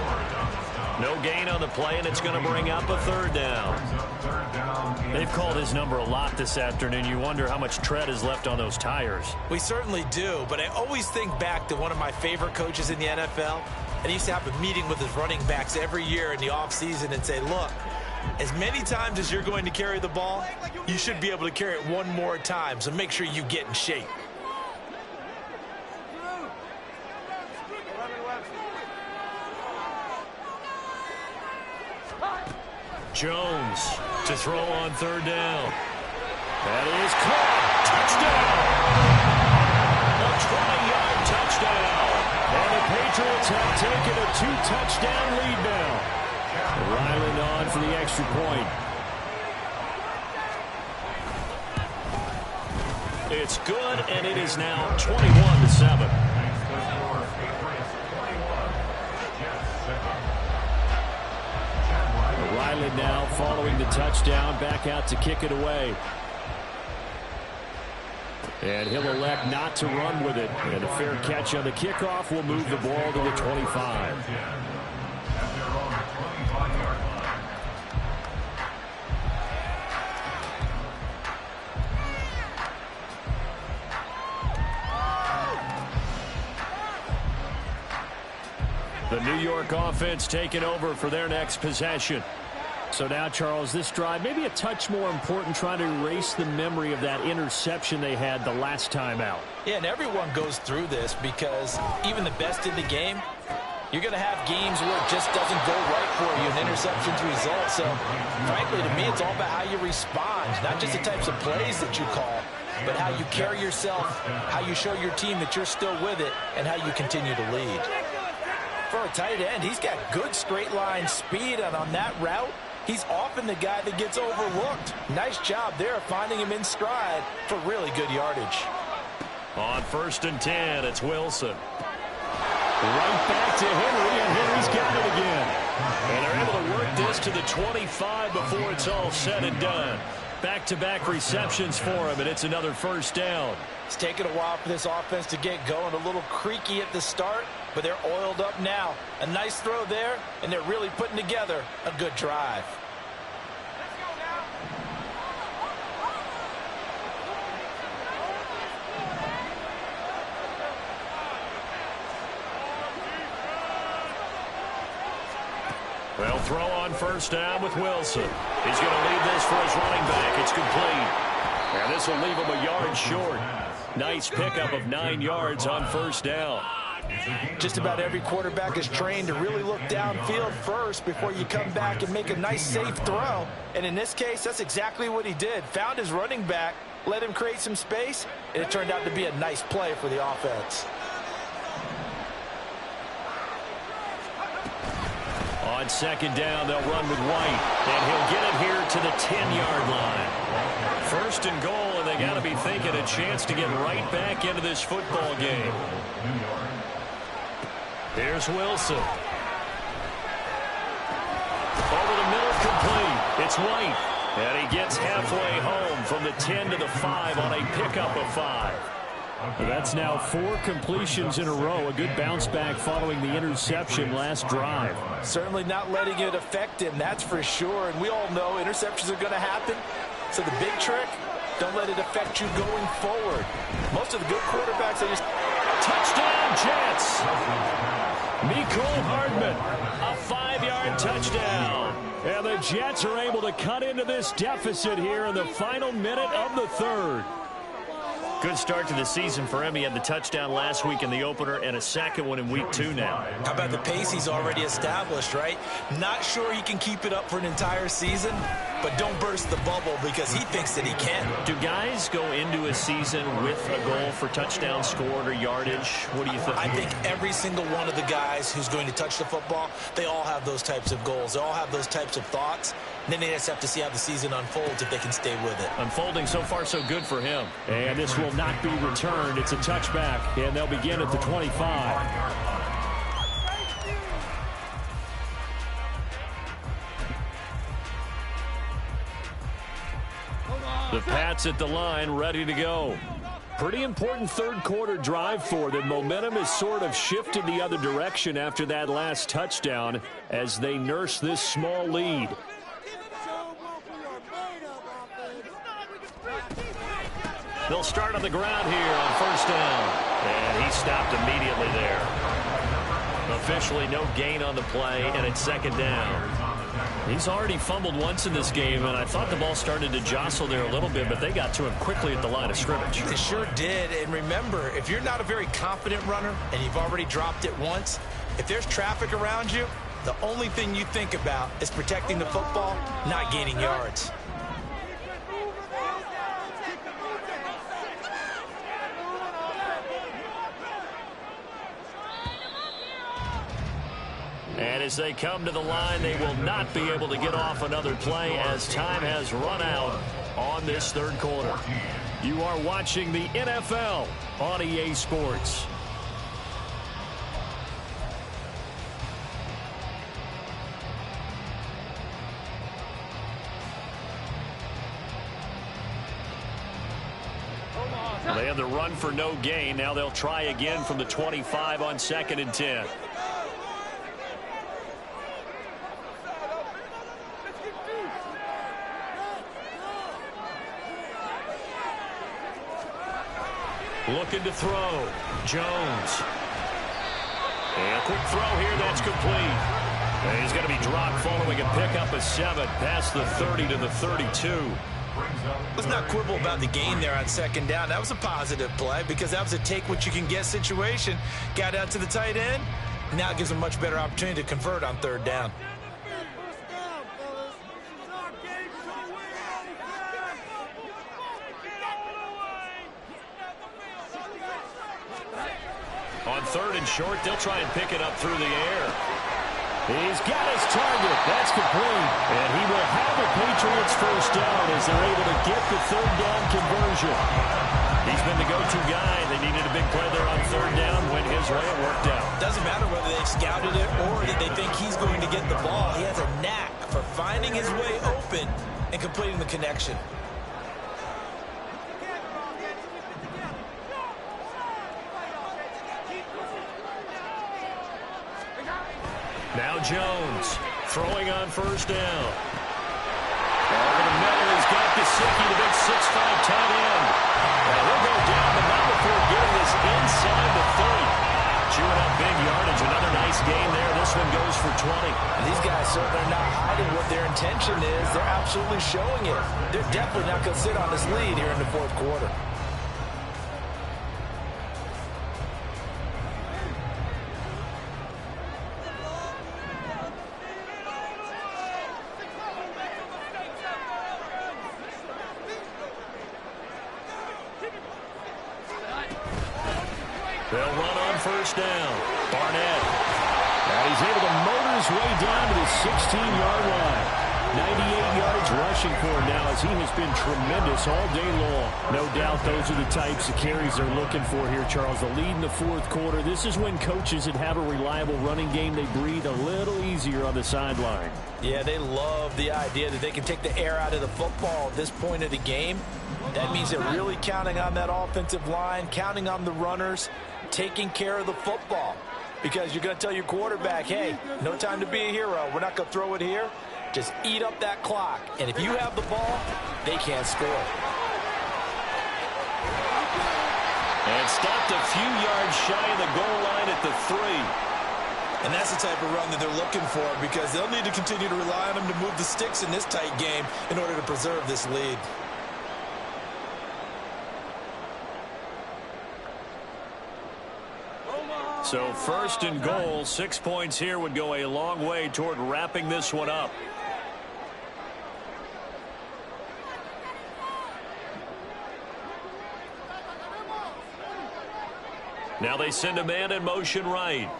No gain on the play, and it's going to bring up a 3rd down. They've called his number a lot this afternoon. You wonder how much tread is left on those tires. We certainly do, but I always think back to one of my favorite coaches in the NFL, and he used to have a meeting with his running backs every year in the offseason and say, look, as many times as you're going to carry the ball, you should be able to carry it one more time, so make sure you get in shape. Jones to throw on 3rd down. That is caught. Touchdown. A 20-yard touchdown. And the Patriots have taken a 2-touchdown lead now. Ryland on for the extra point. It's good, and it is now 21-7. Ryland now following the touchdown, back out to kick it away. And he'll elect not to run with it. And a fair catch on the kickoff will move the ball to the 25. The New York offense taking over for their next possession. So now, Charles, this drive, maybe a touch more important, trying to erase the memory of that interception they had the last time out. Yeah, and everyone goes through this because even the best in the game, you're going to have games where it just doesn't go right for you, and interceptions result. So, frankly, to me, it's all about how you respond, not just the types of plays that you call, but how you carry yourself, how you show your team that you're still with it, and how you continue to lead. For a tight end, he's got good straight line speed, and on that route, he's often the guy that gets overlooked. Nice job there finding him in stride for really good yardage. On 1st and 10, it's Wilson. Right back to Henry, and Henry's got it again. And they're able to work this to the 25 before it's all said and done. Back-to-back receptions for him, and it's another 1st down. It's taken a while for this offense to get going. A little creaky at the start, but they're oiled up now. A nice throw there, and they're really putting together a good drive. They'll throw on 1st down with Wilson. He's going to leave this for his running back. It's complete. And this will leave him a yard short. Nice pickup of 9 yards on 1st down. Just about every quarterback is trained to really look downfield first before you come back and make a nice, safe throw. And in this case, that's exactly what he did. Found his running back, let him create some space, and it turned out to be a nice play for the offense. On 2nd down, they'll run with White, and he'll get it here to the 10-yard line. 1st and goal, and they got to be thinking a chance to get right back into this football game. Here's Wilson. Over the middle, complete. It's White, and he gets halfway home from the 10 to the 5 on a pickup of 5. That's now 4 completions in a row. A good bounce back following the interception last drive. Certainly not letting it affect him, that's for sure. And we all know interceptions are going to happen. So the big trick, don't let it affect you going forward. Most of the good quarterbacks, they just... Touchdown, Jets! Mecole Hardman, a 5-yard touchdown. And the Jets are able to cut into this deficit here in the final minute of the 3rd. Good start to the season for him. He had the touchdown last week in the opener and a second one in week 2 now. How about the pace he's already established, right? Not sure he can keep it up for an entire season, but don't burst the bubble because he thinks that he can. Do guys go into a season with a goal for touchdown scored or yardage? What do you think? I think every single one of the guys who's going to touch the football, they all have those types of goals. They all have those types of thoughts. And then they just have to see how the season unfolds if they can stay with it. Unfolding so far so good for him. And this will not be returned. It's a touchback, and they'll begin at the 25. The Pats at the line, ready to go. Pretty important 3rd quarter drive for them. Momentum has sort of shifted the other direction after that last touchdown as they nurse this small lead. They'll start on the ground here on 1st down. And he stopped immediately there. Officially no gain on the play, and it's 2nd down. He's already fumbled once in this game, and I thought the ball started to jostle there a little bit, but they got to him quickly at the line of scrimmage. It sure did, and remember, if you're not a very confident runner and you've already dropped it once, if there's traffic around you, the only thing you think about is protecting the football, not gaining yards. And as they come to the line, they will not be able to get off another play as time has run out on this third quarter. You are watching the NFL on EA Sports. They had the run for no gain. Now they'll try again from the 25 on 2nd and 10. Looking to throw. Jones. And a quick throw here. That's complete. And he's going to be dropped following a pickup of 7 past the 30 to the 32. Let's not quibble about the gain there on 2nd down. That was a positive play because that was a take-what-you-can-get situation. Got out to the tight end. Now it gives them a much better opportunity to convert on 3rd down. On 3rd and short, they'll try and pick it up through the air. He's got his target. That's complete. And he will have the Patriots first down as they're able to get the 3rd down conversion. He's been the go-to guy. They needed a big play there on 3rd down. Went his way. It worked out. Doesn't matter whether they've scouted it or that they think he's going to get the ball. He has a knack for finding his way open and completing the connection. Now Jones throwing on 1st down. Over the middle, he's got Gesicki, the big 6'5" tight end. And he'll go down, but not before getting this inside the 30. Chewing up big yardage. Another nice gain there. This one goes for 20. And these guys certainly are not hiding what their intention is. They're absolutely showing it. They're definitely not going to sit on this lead here in the 4th quarter. They'll run on 1st down. Barnett. And he's able to motor his way down to the 16-yard line. 98 yards rushing for him now as he has been tremendous all day long. No doubt those are the types of carries they're looking for here, Charles. The lead in the 4th quarter. This is when coaches that have a reliable running game, they breathe a little easier on the sideline. Yeah, they love the idea that they can take the air out of the football at this point of the game. That means they're really counting on that offensive line, counting on the runners, taking care of the football. Because you're going to tell your quarterback, hey, no time to be a hero. We're not going to throw it here. Just eat up that clock. And if you have the ball, they can't score. And stopped a few yards shy of the goal line at the 3. And that's the type of run that they're looking for because they'll need to continue to rely on them to move the sticks in this tight game in order to preserve this lead. So 1st and goal, 6 points here would go a long way toward wrapping this one up. Now they send a man in motion right.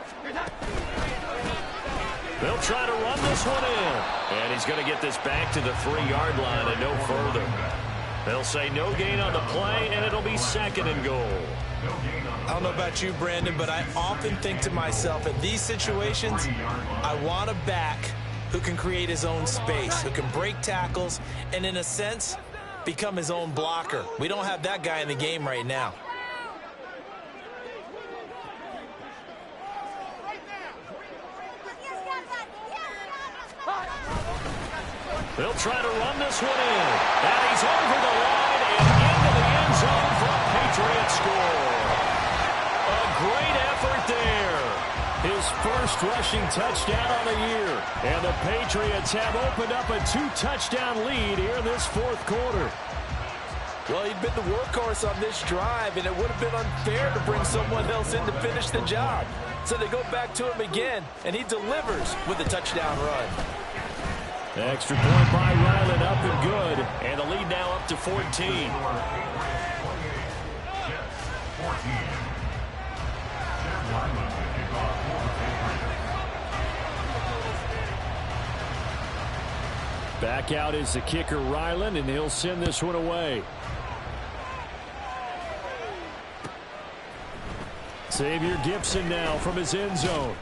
They'll try to run this one in. And he's going to get this back to the 3-yard line and no further. They'll say no gain on the play, and it'll be 2nd and goal. I don't know about you, Brandon, but I often think to myself, in these situations, I want a back who can create his own space, who can break tackles, and in a sense, become his own blocker. We don't have that guy in the game right now. They'll try to run this one in. And he's over the line and into the end zone for a Patriot score. A great effort there. His first rushing touchdown on the year. And the Patriots have opened up a 2-touchdown lead here in this 4th quarter. Well, he'd been the workhorse on this drive, and it would have been unfair to bring someone else in to finish the job. So they go back to him again, and he delivers with a touchdown run. Extra point by Ryland, up and good. And the lead now up to 14. Back out is the kicker, Ryland, and he'll send this one away. Xavier Gibson now from his end zone.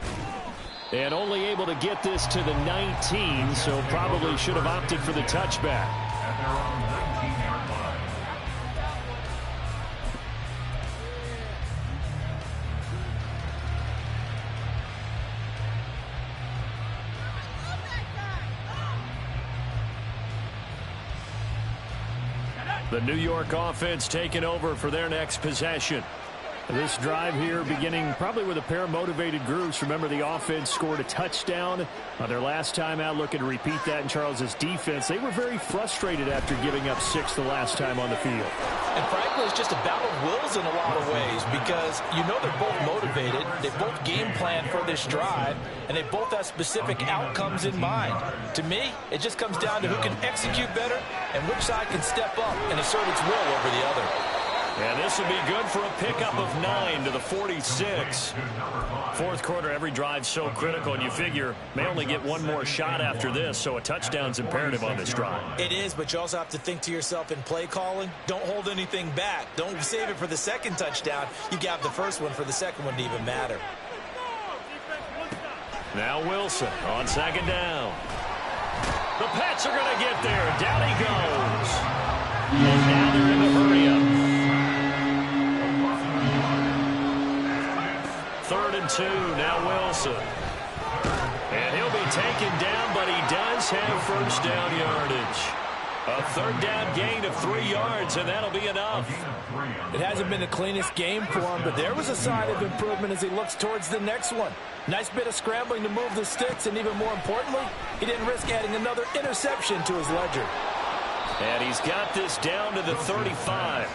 And only able to get this to the 19, so probably should have opted for the touchback. At their own 19-yard line. The New York offense taking over for their next possession. This drive here beginning probably with a pair of motivated groups. Remember, the offense scored a touchdown on their last time out, looking to repeat that in Charles's defense. They were very frustrated after giving up 6 the last time on the field. And frankly, it's just a battle of wills in a lot of ways because you know they're both motivated. They both game plan for this drive, and they both have specific outcomes in mind. To me, it just comes down to who can execute better and which side can step up and assert its will over the other. And this will be good for a pickup of 9 to the 46. Fourth quarter, every drive so critical, and you figure may only get one more shot after this, so a touchdown's imperative on this drive. It is, but you also have to think to yourself in play calling, don't hold anything back. Don't save it for the second touchdown. You got the first one for the second one to even matter. Now Wilson on second down. The Pats are going to get there. Down he goes. And now they're in the hurry-up. 3rd and 2, now Wilson. And he'll be taken down, but he does have first down yardage. A 3rd down gain of 3 yards, and that'll be enough. It hasn't been the cleanest game for him, but there was a sign of improvement as he looks towards the next one. Nice bit of scrambling to move the sticks, and even more importantly, he didn't risk adding another interception to his ledger. And he's got this down to the 35.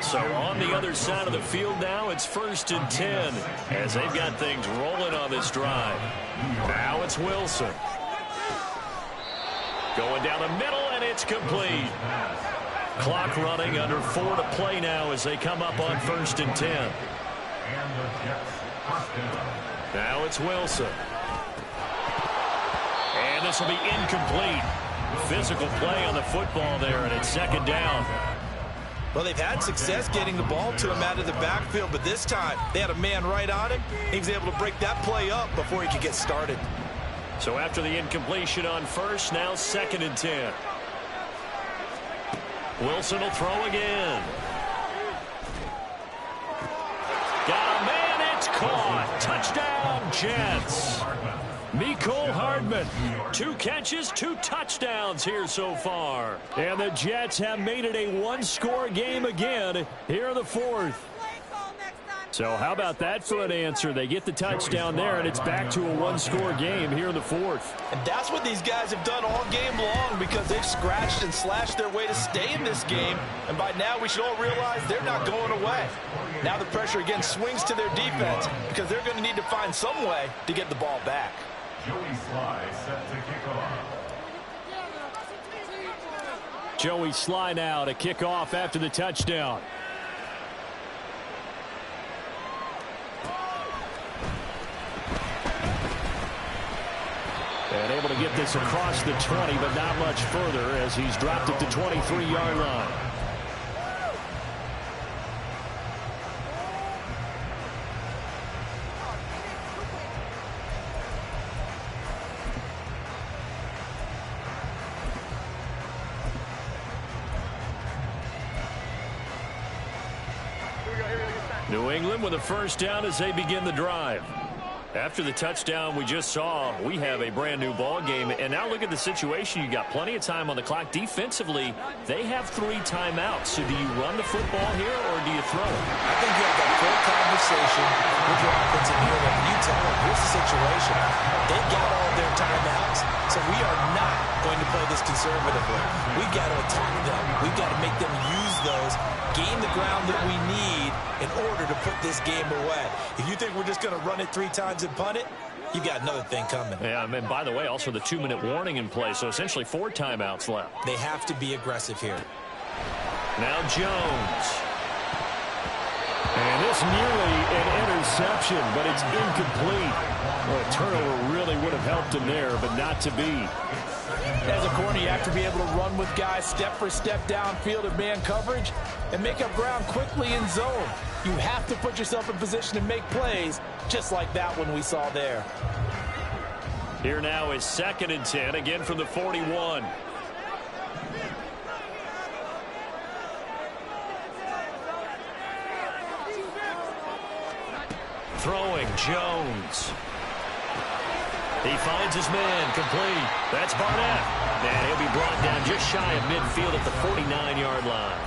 So on the other side of the field now, it's 1st and 10 as they've got things rolling on this drive. Now it's Wilson. Going down the middle, and it's complete. Clock running, under 4 to play now as they come up on 1st and 10. Now it's Wilson. And this will be incomplete. Physical play on the football there, and it's 2nd down. Well, they've had success getting the ball to him out of the backfield, but this time they had a man right on him. He was able to break that play up before he could get started. So after the incompletion on 1st, now 2nd and 10. Wilson will throw again. Got a man, it's caught. Touchdown, Jets. Mecole Hardman, 2 catches, 2 touchdowns here so far. And the Jets have made it a 1-score game again here in the 4th. So how about that for an answer? They get the touchdown there, and it's back to a 1-score game here in the 4th. And that's what these guys have done all game long because they've scratched and slashed their way to stay in this game. And by now we should all realize they're not going away. Now the pressure again swings to their defense because they're going to need to find some way to get the ball back. Joey Sly set to kick off. Joey Sly now to kick off after the touchdown. And able to get this across the 20, but not much further as he's dropped it to 23-yard line. New England with a first down as they begin the drive. After the touchdown we just saw, we have a brand new ball game. And now look at the situation. You got plenty of time on the clock. Defensively, they have 3 timeouts. So do you run the football here or do you throw it? I think you have that full conversation with your offensive unit. You tell them, here's the situation. They got all their timeouts, so we are not going to play this conservatively. We've got to attack them. We've got to make them use those, gain the ground that we need in order to put this game away. If you think we're just going to run it 3 times and punt it, you've got another thing coming. Yeah, and by the way, also the 2-minute warning in play, so essentially 4 timeouts left. They have to be aggressive here. Now Jones. And this nearly an interception, but it's incomplete. Well, a turnover really would have helped him there, but not to be. As a corner, you have to be able to run with guys step for step downfield in man coverage and make up ground quickly in zone. You have to put yourself in position to make plays, just like that one we saw there. Here now is 2nd and 10, again from the 41. Throwing, Jones. He finds his man, complete. That's Barnett. And he'll be brought down just shy of midfield at the 49-yard line.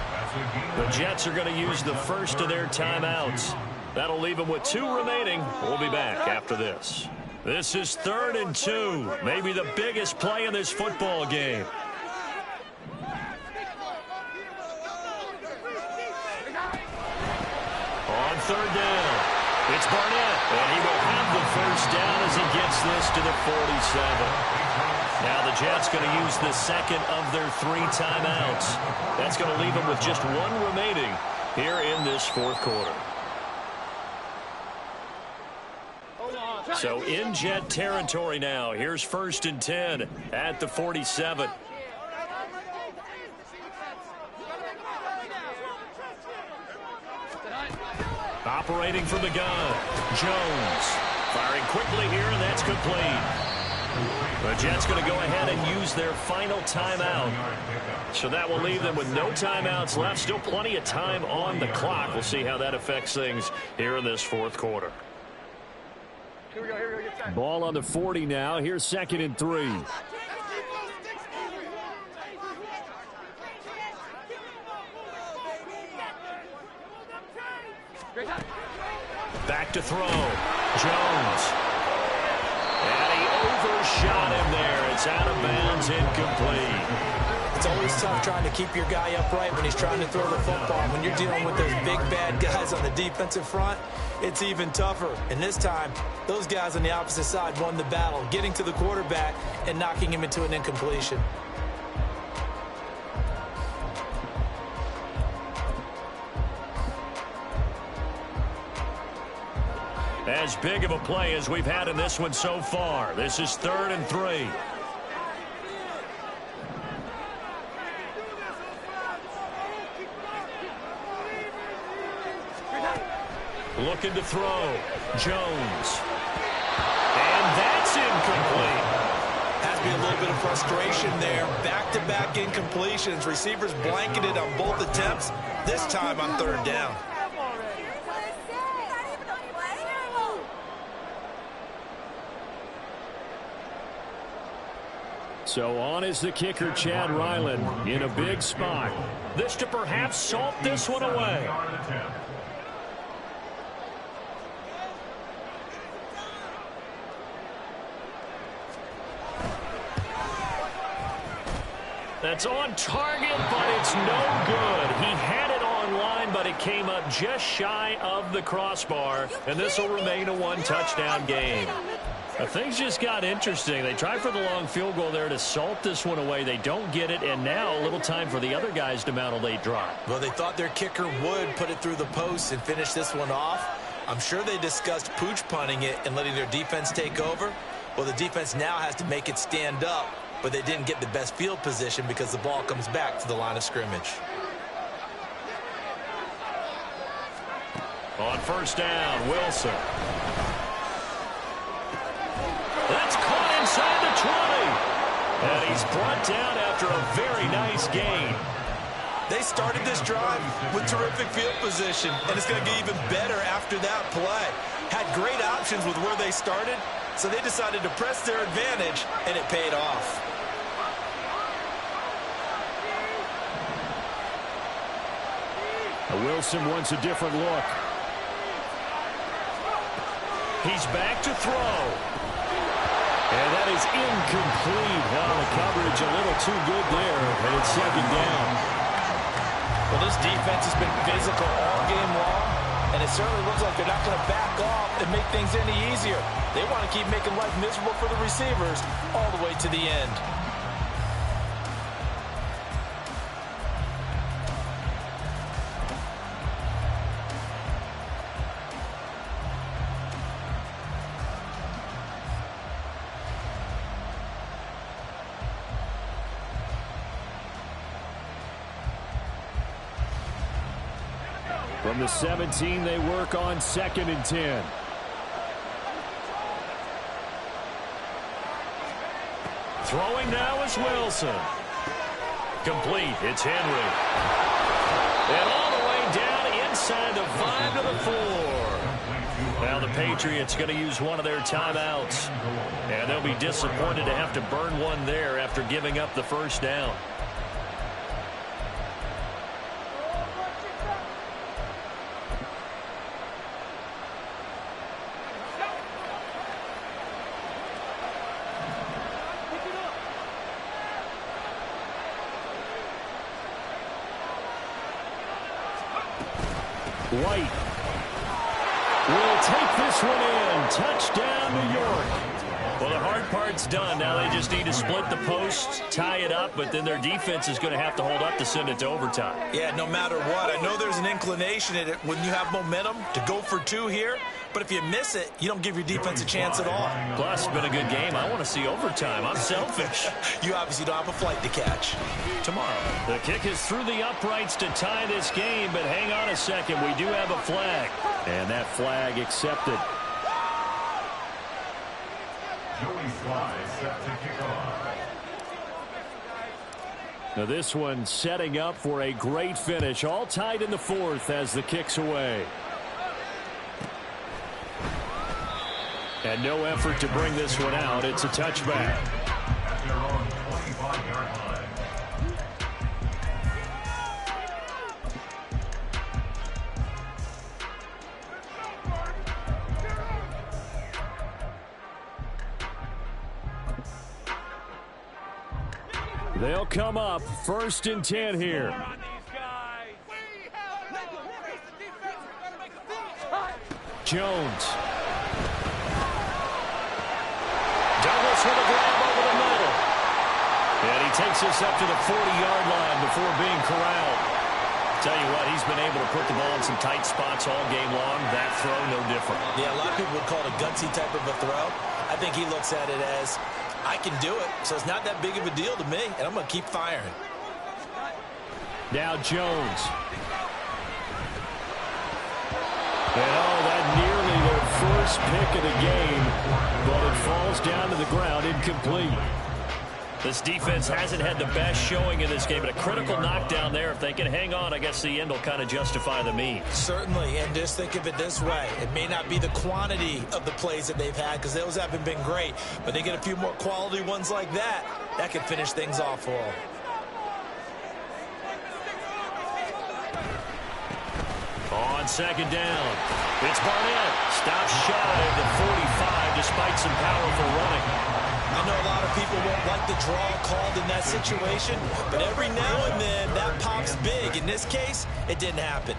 The Jets are going to use the first of their timeouts. That'll leave them with 2 remaining. We'll be back after this. This is 3rd and 2, maybe the biggest play in this football game. On 3rd down, it's Barnett, and he will have the first down as he gets this to the 47. Now the Jets going to use the 2nd of their 3 timeouts. That's going to leave them with just 1 remaining here in this 4th quarter. So in Jet territory now. Here's 1st and 10 at the 47. Operating from the gun, Jones. Firing quickly here, and that's complete. The Jets going to go ahead and use their final timeout. So that will leave them with no timeouts left. Still plenty of time on the clock. We'll see how that affects things here in this 4th quarter. Ball on the 40 now. Here's 2nd and 3. Back to throw. Jones. And he overshot him there. It's out of bounds, incomplete. It's always tough trying to keep your guy upright when he's trying to throw the football. When you're dealing with those big, bad guys on the defensive front, it's even tougher. And this time, those guys on the opposite side won the battle, getting to the quarterback and knocking him into an incompletion. As big of a play as we've had in this one so far. This is 3rd and 3. Looking to throw. Jones. And that's incomplete. Has to be a little bit of frustration there. Back-to-back incompletions. Receivers blanketed on both attempts. This time on 3rd down. So on is the kicker, Chad Ryland, in a big spot. This to perhaps salt this one away. That's on target, but it's no good. He had it on line, but it came up just shy of the crossbar, and this will remain a 1-touchdown game. Things just got interesting. They tried for the long field goal there to salt this one away. They don't get it, and now a little time for the other guys to mount a late drive. Well, they thought their kicker would put it through the post and finish this one off. I'm sure they discussed pooch punting it and letting their defense take over. Well, the defense now has to make it stand up, but they didn't get the best field position because the ball comes back to the line of scrimmage. On 1st down, Wilson. That's caught inside the 20. And he's brought down after a very nice gain. They started this drive with terrific field position, and it's going to get even better after that play. Had great options with where they started, so they decided to press their advantage, and it paid off. Wilson wants a different look. He's back to throw. And that is incomplete. Well, the coverage a little too good there, and it's 2nd down. Well, this defense has been physical all game long, and it certainly looks like they're not going to back off and make things any easier. They want to keep making life miserable for the receivers all the way to the end. From the 17, they work on 2nd and 10. Throwing now is Wilson. Complete. It's Henry. And all the way down inside the 5 to the 4. Now the Patriots going to use one of their timeouts. And they'll be disappointed to have to burn one there after giving up the first down. White will take this one in. Touchdown, New York. Well, the hard part's done. Now they just need to split the post, tie it up, but then their defense is going to have to hold up to send it to overtime. Yeah, no matter what. I know there's an inclination in it when you have momentum to go for 2 here, but if you miss it, you don't give your defense a chance at all. Plus, it's been a good game. I want to see overtime. I'm selfish. You obviously don't have a flight to catch. Tomorrow, the kick is through the uprights to tie this game, but hang on a second. We do have a flag, and that flag accepted. Joey Sly set to kick off. Now this one setting up for a great finish. All tied in the 4th as the kick's away. And no effort to bring this one out. It's a touchback. At their own 25-yard line. They'll come up 1st and 10 here. Jones. Douglas with a grab over the middle. And he takes us up to the 40-yard line before being corralled. Tell you what, he's been able to put the ball in some tight spots all game long. That throw, no different. Yeah, a lot of people would call it a gutsy type of a throw. I think he looks at it as, I can do it, so it's not that big of a deal to me, and I'm going to keep firing. Now Jones. And that nearly their first pick of the game, but it falls down to the ground, incomplete. This defense hasn't had the best showing in this game, but a critical knockdown there. If they can hang on, I guess the end will kind of justify the means. Certainly, and just think of it this way. It may not be the quantity of the plays that they've had, because those haven't been great, but they get a few more quality ones like that. That could finish things off for them. On 2nd down, it's Barnett. Stops shy of the 45 despite some powerful running. I know a lot of people won't like the draw called in that situation, but every now and then that pops big. In this case, it didn't happen.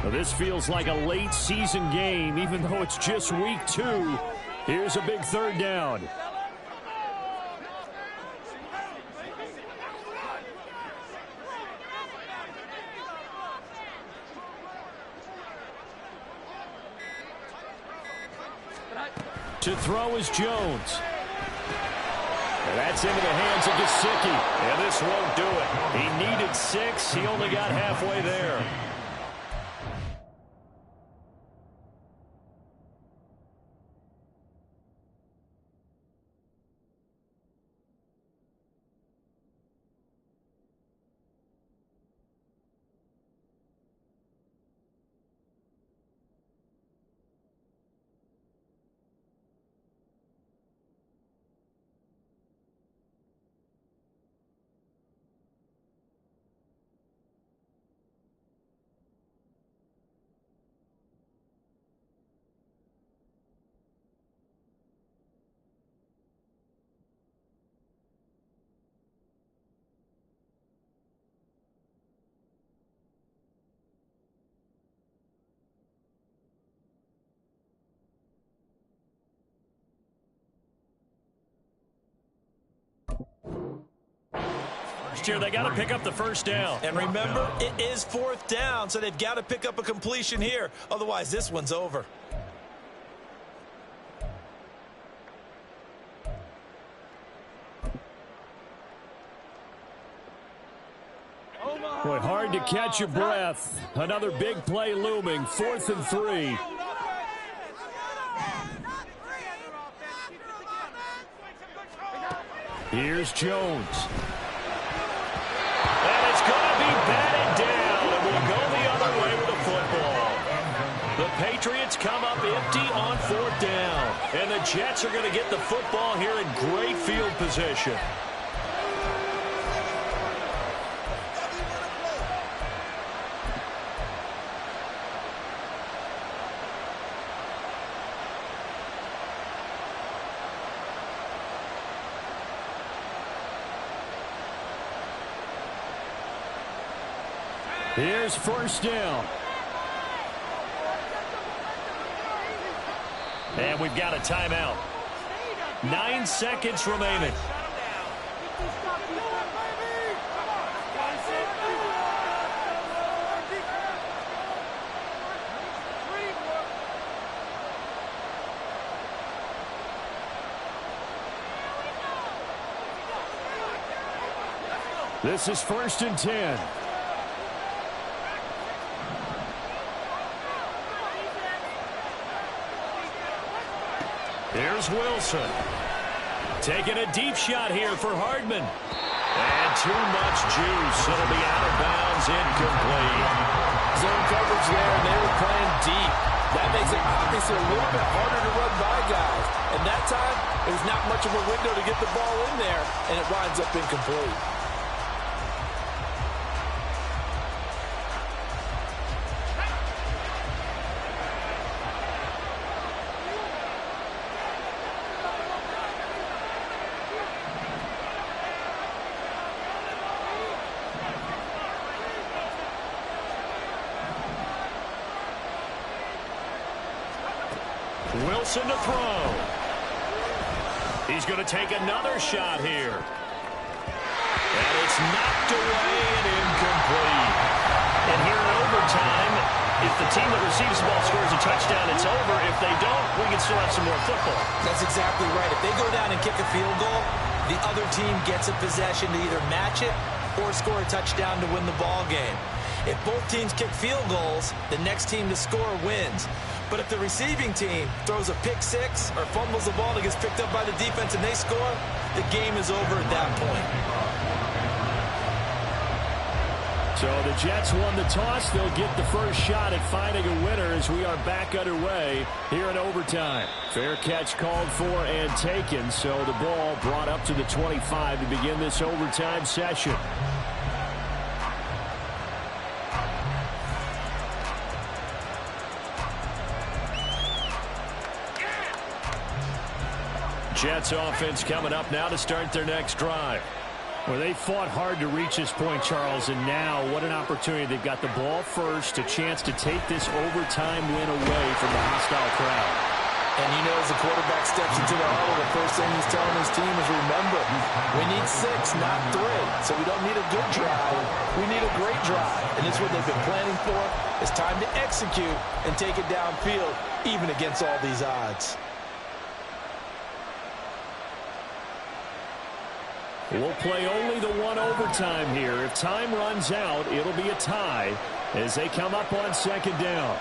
Well, this feels like a late season game, even though it's just week 2. Here's a big 3rd down. To throw is Jones. And that's into the hands of Gesicki. And this won't do it. He needed 6. He only got halfway there. first here. They got to pick up the first down. And remember, it is 4th down, so they've got to pick up a completion here. Otherwise, this one's over. Boy, hard to catch your breath. Another big play looming. 4th and 3. Here's Jones. And it's going to be batted down, and we'll go the other way with the football. The Patriots come up empty on 4th down, and the Jets are going to get the football here in great field position. Here's 1st down. And we've got a timeout. 9 seconds remaining. This is 1st and 10. Here's Wilson. Taking a deep shot here for Hardman. And too much juice. It'll be out of bounds, incomplete. Zone coverage there, and they were playing deep. That makes it obviously a little bit harder to run by guys. And that time, it was not much of a window to get the ball in there, and it winds up incomplete. Wilson to throw. He's going to take another shot here. And it's knocked away and incomplete. And here in overtime, if the team that receives the ball scores a touchdown, it's over. If they don't, we can still have some more football. That's exactly right. If they go down and kick a field goal, the other team gets a possession to either match it or score a touchdown to win the ball game. If both teams kick field goals, the next team to score wins. But if the receiving team throws a pick six or fumbles the ball that gets picked up by the defense and they score, the game is over at that point. So the Jets won the toss. They'll get the first shot at finding a winner as we are back underway here in overtime. Fair catch called for and taken, so the ball brought up to the 25 to begin this overtime session. Jets offense coming up now to start their next drive. Well, they fought hard to reach this point, Charles, and now what an opportunity. They've got the ball first, a chance to take this overtime win away from the hostile crowd. And you know, as the quarterback steps into the huddle, the first thing he's telling his team is, remember, we need 6, not 3. So we don't need a good drive. We need a great drive. And it's what they've been planning for. It's time to execute and take it downfield, even against all these odds. We'll play only the one overtime here. If time runs out, it'll be a tie as they come up on second down.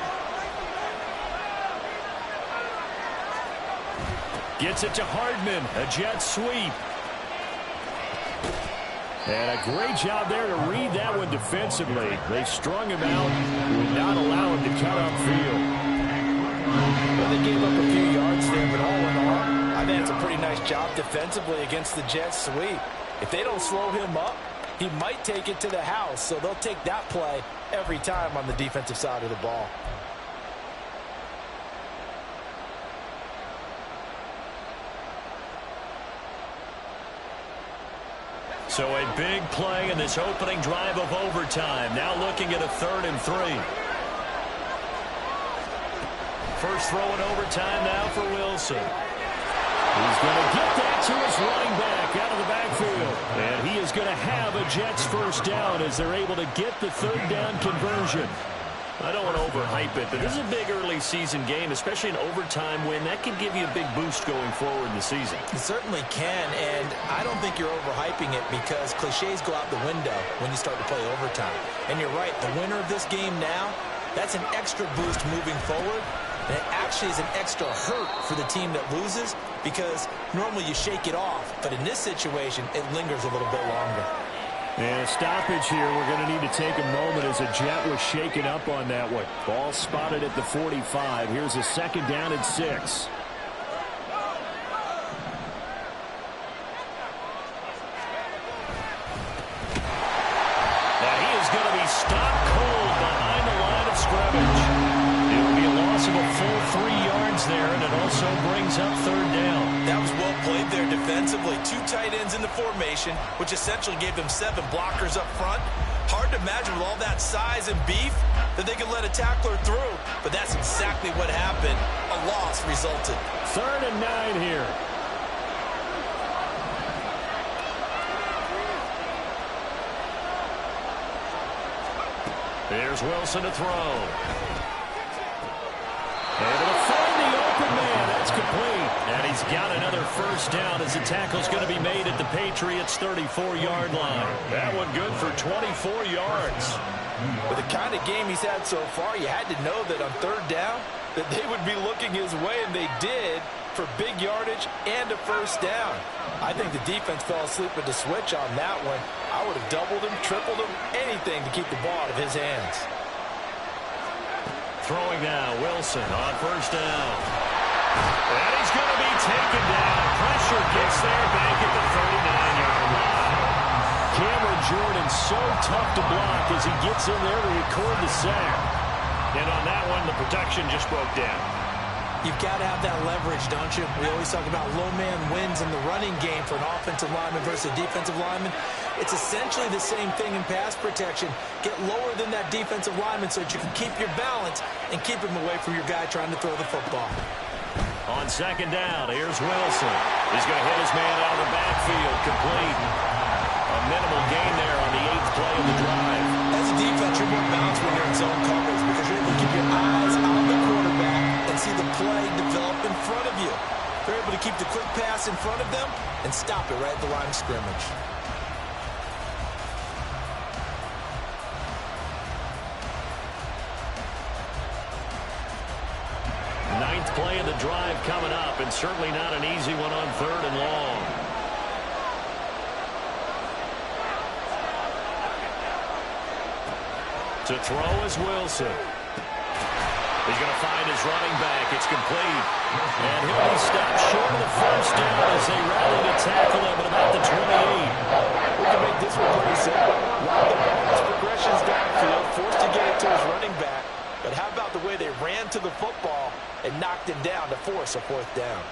Gets it to Hardman, a jet sweep. And a great job there to read that one defensively. They strung him out, would not allow him to cut upfield. Well, they gave up a few yards there, but all in all, I think it's a pretty nice job defensively against the jet sweep. If they don't slow him up, he might take it to the house, so they'll take that play every time on the defensive side of the ball. So a big play in this opening drive of overtime. Now looking at a 3rd and 3. First throw in overtime now for Wilson. He's going to get that to his running back out of the backfield. And he is going to have a Jets first down as they're able to get the third down conversion. I don't want to overhype it, but this is a big early season game, especially an overtime win. That can give you a big boost going forward in the season. It certainly can, and I don't think you're overhyping it because cliches go out the window when you start to play overtime. And you're right, the winner of this game now, that's an extra boost moving forward. And it actually is an extra hurt for the team that loses because normally you shake it off, but in this situation, it lingers a little bit longer. And a stoppage here. We're going to need to take a moment as a Jet was shaken up on that one. Ball spotted at the 45. Here's a second down and 6. Now he is going to be stopped cold behind the line of scrimmage. It will be a loss of a full 3 yards there, and it also brings up third down. That was well played there defensively. 2 tight ends in the formation, which essentially gave them 7 blockers up front. Hard to imagine with all that size and beef that they could let a tackler through. But that's exactly what happened. A loss resulted. 3rd and 9 here. There's Wilson to throw. Able to find the open man. That's complete. And he's got another first down as the tackle's going to be made at the Patriots' 34-yard line. That one good for 24 yards. With the kind of game he's had so far, you had to know that on 3rd down that they would be looking his way, and they did, for big yardage and a first down. I think the defense fell asleep with the switch on that one. I would have doubled him, tripled him, anything to keep the ball out of his hands. Throwing now, Wilson on first down. And he's going to be taken down. Pressure gets there back at the 39-yard line. Cameron Jordan so tough to block as he gets in there to record the sack. And on that one, the protection just broke down. You've got to have that leverage, don't you? We always talk about low man wins in the running game for an offensive lineman versus a defensive lineman. It's essentially the same thing in pass protection. Get lower than that defensive lineman so that you can keep your balance and keep him away from your guy trying to throw the football. On second down, here's Wilson. He's going to hit his man out of the backfield, complete. A minimal gain there on the 8th play of the drive. As a defense, you're more balanced when you're in zone coverage because you're able to keep your eyes on the quarterback and see the play develop in front of you. They're able to keep the quick pass in front of them and stop it right at the line of scrimmage. Ninth play of the drive coming up, and certainly not an easy one on 3rd and long. To throw is Wilson. He's going to find his running back. It's complete. And he'll be stopped short of the first down as they rally to tackle him at about the 28. We can make this one pretty simple. Ride the ball as progressions downfield, forced to get it to his running back. But how about the way they ran to the football and knocked him down to force a 4th down?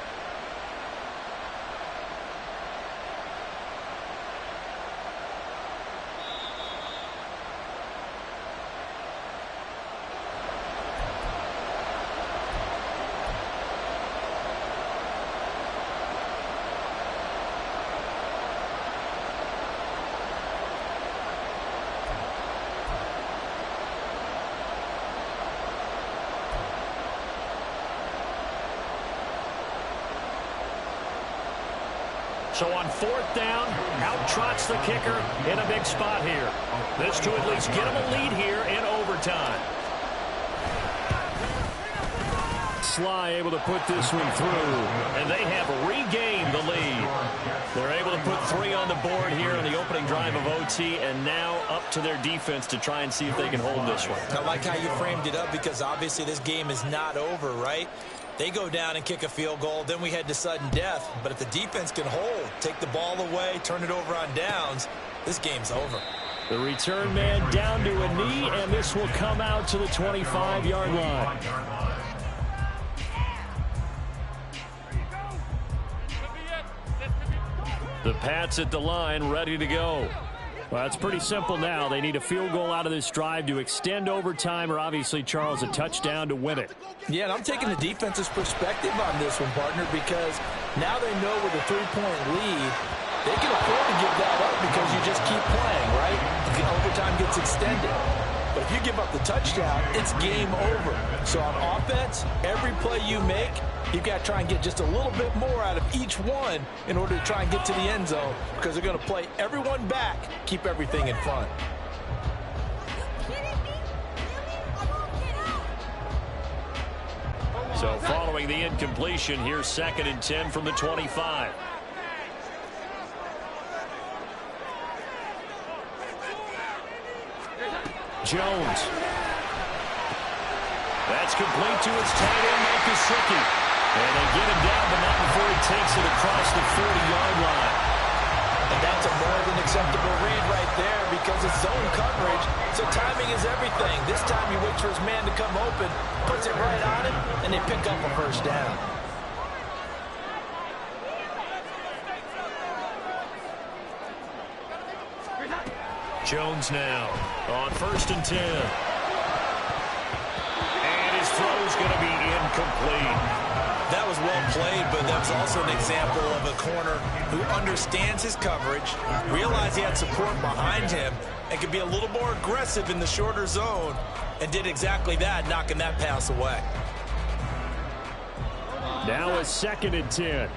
So on 4th down, out trots the kicker in a big spot here. This to at least get him a lead here in overtime. Sly able to put this one through, and they have regained the lead. They're able to put 3 on the board here on the opening drive of OT, and now up to their defense to try and see if they can hold this one. I like how you framed it up because obviously this game is not over, right? They go down and kick a field goal, then we head to sudden death. But if the defense can hold, take the ball away, turn it over on downs, this game's over. The return man down to a knee, and this will come out to the 25-yard line. The Pats at the line, ready to go. Well, it's pretty simple now. They need a field goal out of this drive to extend overtime, or obviously, Charles, a touchdown to win it. Yeah, and I'm taking the defense's perspective on this one, partner, because Now they know with a 3-point lead, they can afford to give that up because you just keep playing, right? The overtime gets extended. But if you give up the touchdown, it's game over. So on offense, every play you make, you've got to try and get just a little bit more out of each one in order to try and get to the end zone because they're going to play everyone back, keep everything in front. So following the incompletion, here's 2nd and 10 from the 25. Jones. That's complete to its tight end, Mike Gesicki. And they get him down, but not before he takes it across the 40-yard line. And that's a more than acceptable read right there because it's zone coverage, so timing is everything. This time he waits for his man to come open, puts it right on him, and they pick up a first down. Jones now on 1st and 10. And his throw's going to be incomplete. That was well played, but that was also an example of a corner who understands his coverage, realized he had support behind him, and could be a little more aggressive in the shorter zone, and did exactly that, knocking that pass away. Now a 2nd and 10.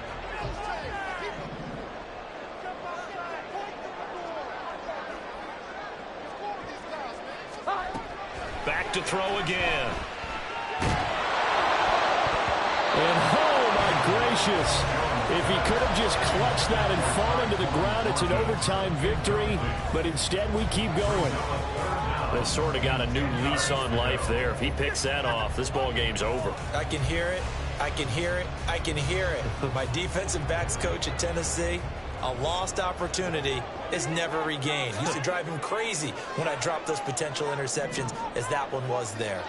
Back to throw again. And oh my gracious, if he could have just clutched that and fallen to the ground, it's an overtime victory, but instead we keep going. They sort of got a new lease on life there. If he picks that off, this ball game's over. I can hear it. I can hear it. I can hear it. My defensive backs coach at Tennessee, a lost opportunity is never regained. Used to drive him crazy when I dropped those potential interceptions, as that one was there.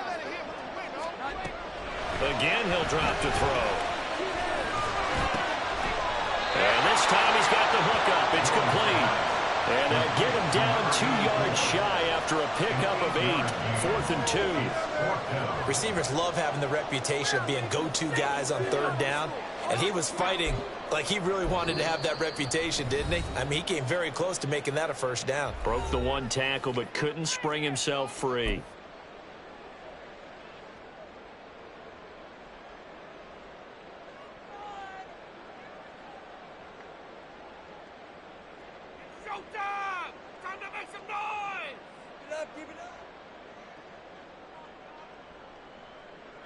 Again, he'll drop to throw. And this time he's got the hook up. It's complete. And they'll get him down 2 yards shy after a pickup of 8. 4th and 2. Receivers love having the reputation of being go-to guys on 3rd down. And he was fighting like he really wanted to have that reputation, didn't he? I mean, he came very close to making that a first down. Broke the one tackle, but couldn't spring himself free. Showtime! Time to make some noise! Keep it up, keep it up!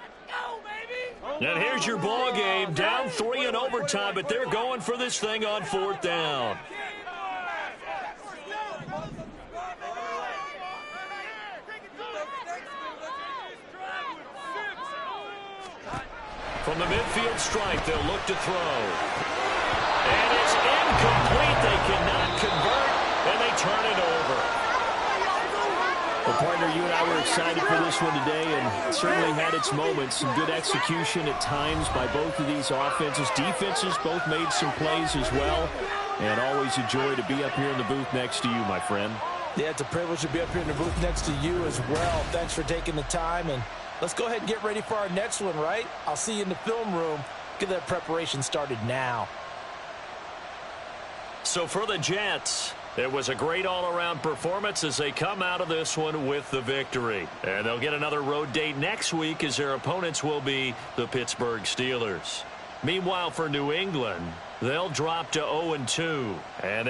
Let's go, baby! And here's your ball game. Down 3 in overtime, but they're going for this thing on 4th down. From the midfield stripe, they'll look to throw. And it's incomplete. They cannot convert, and they turn it over. Well, partner, you and I were excited for this one today, and it certainly had its moments. Some good execution at times by both of these offenses. Defenses both made some plays as well. And always a joy to be up here in the booth next to you, my friend. Yeah, it's a privilege to be up here in the booth next to you as well. Thanks for taking the time, and let's go ahead and get ready for our next one, right? I'll see you in the film room. Get that preparation started now. So for the Jets, it was a great all-around performance as they come out of this one with the victory. And they'll get another road date next week as their opponents will be the Pittsburgh Steelers. Meanwhile, for New England, they'll drop to 0-2. And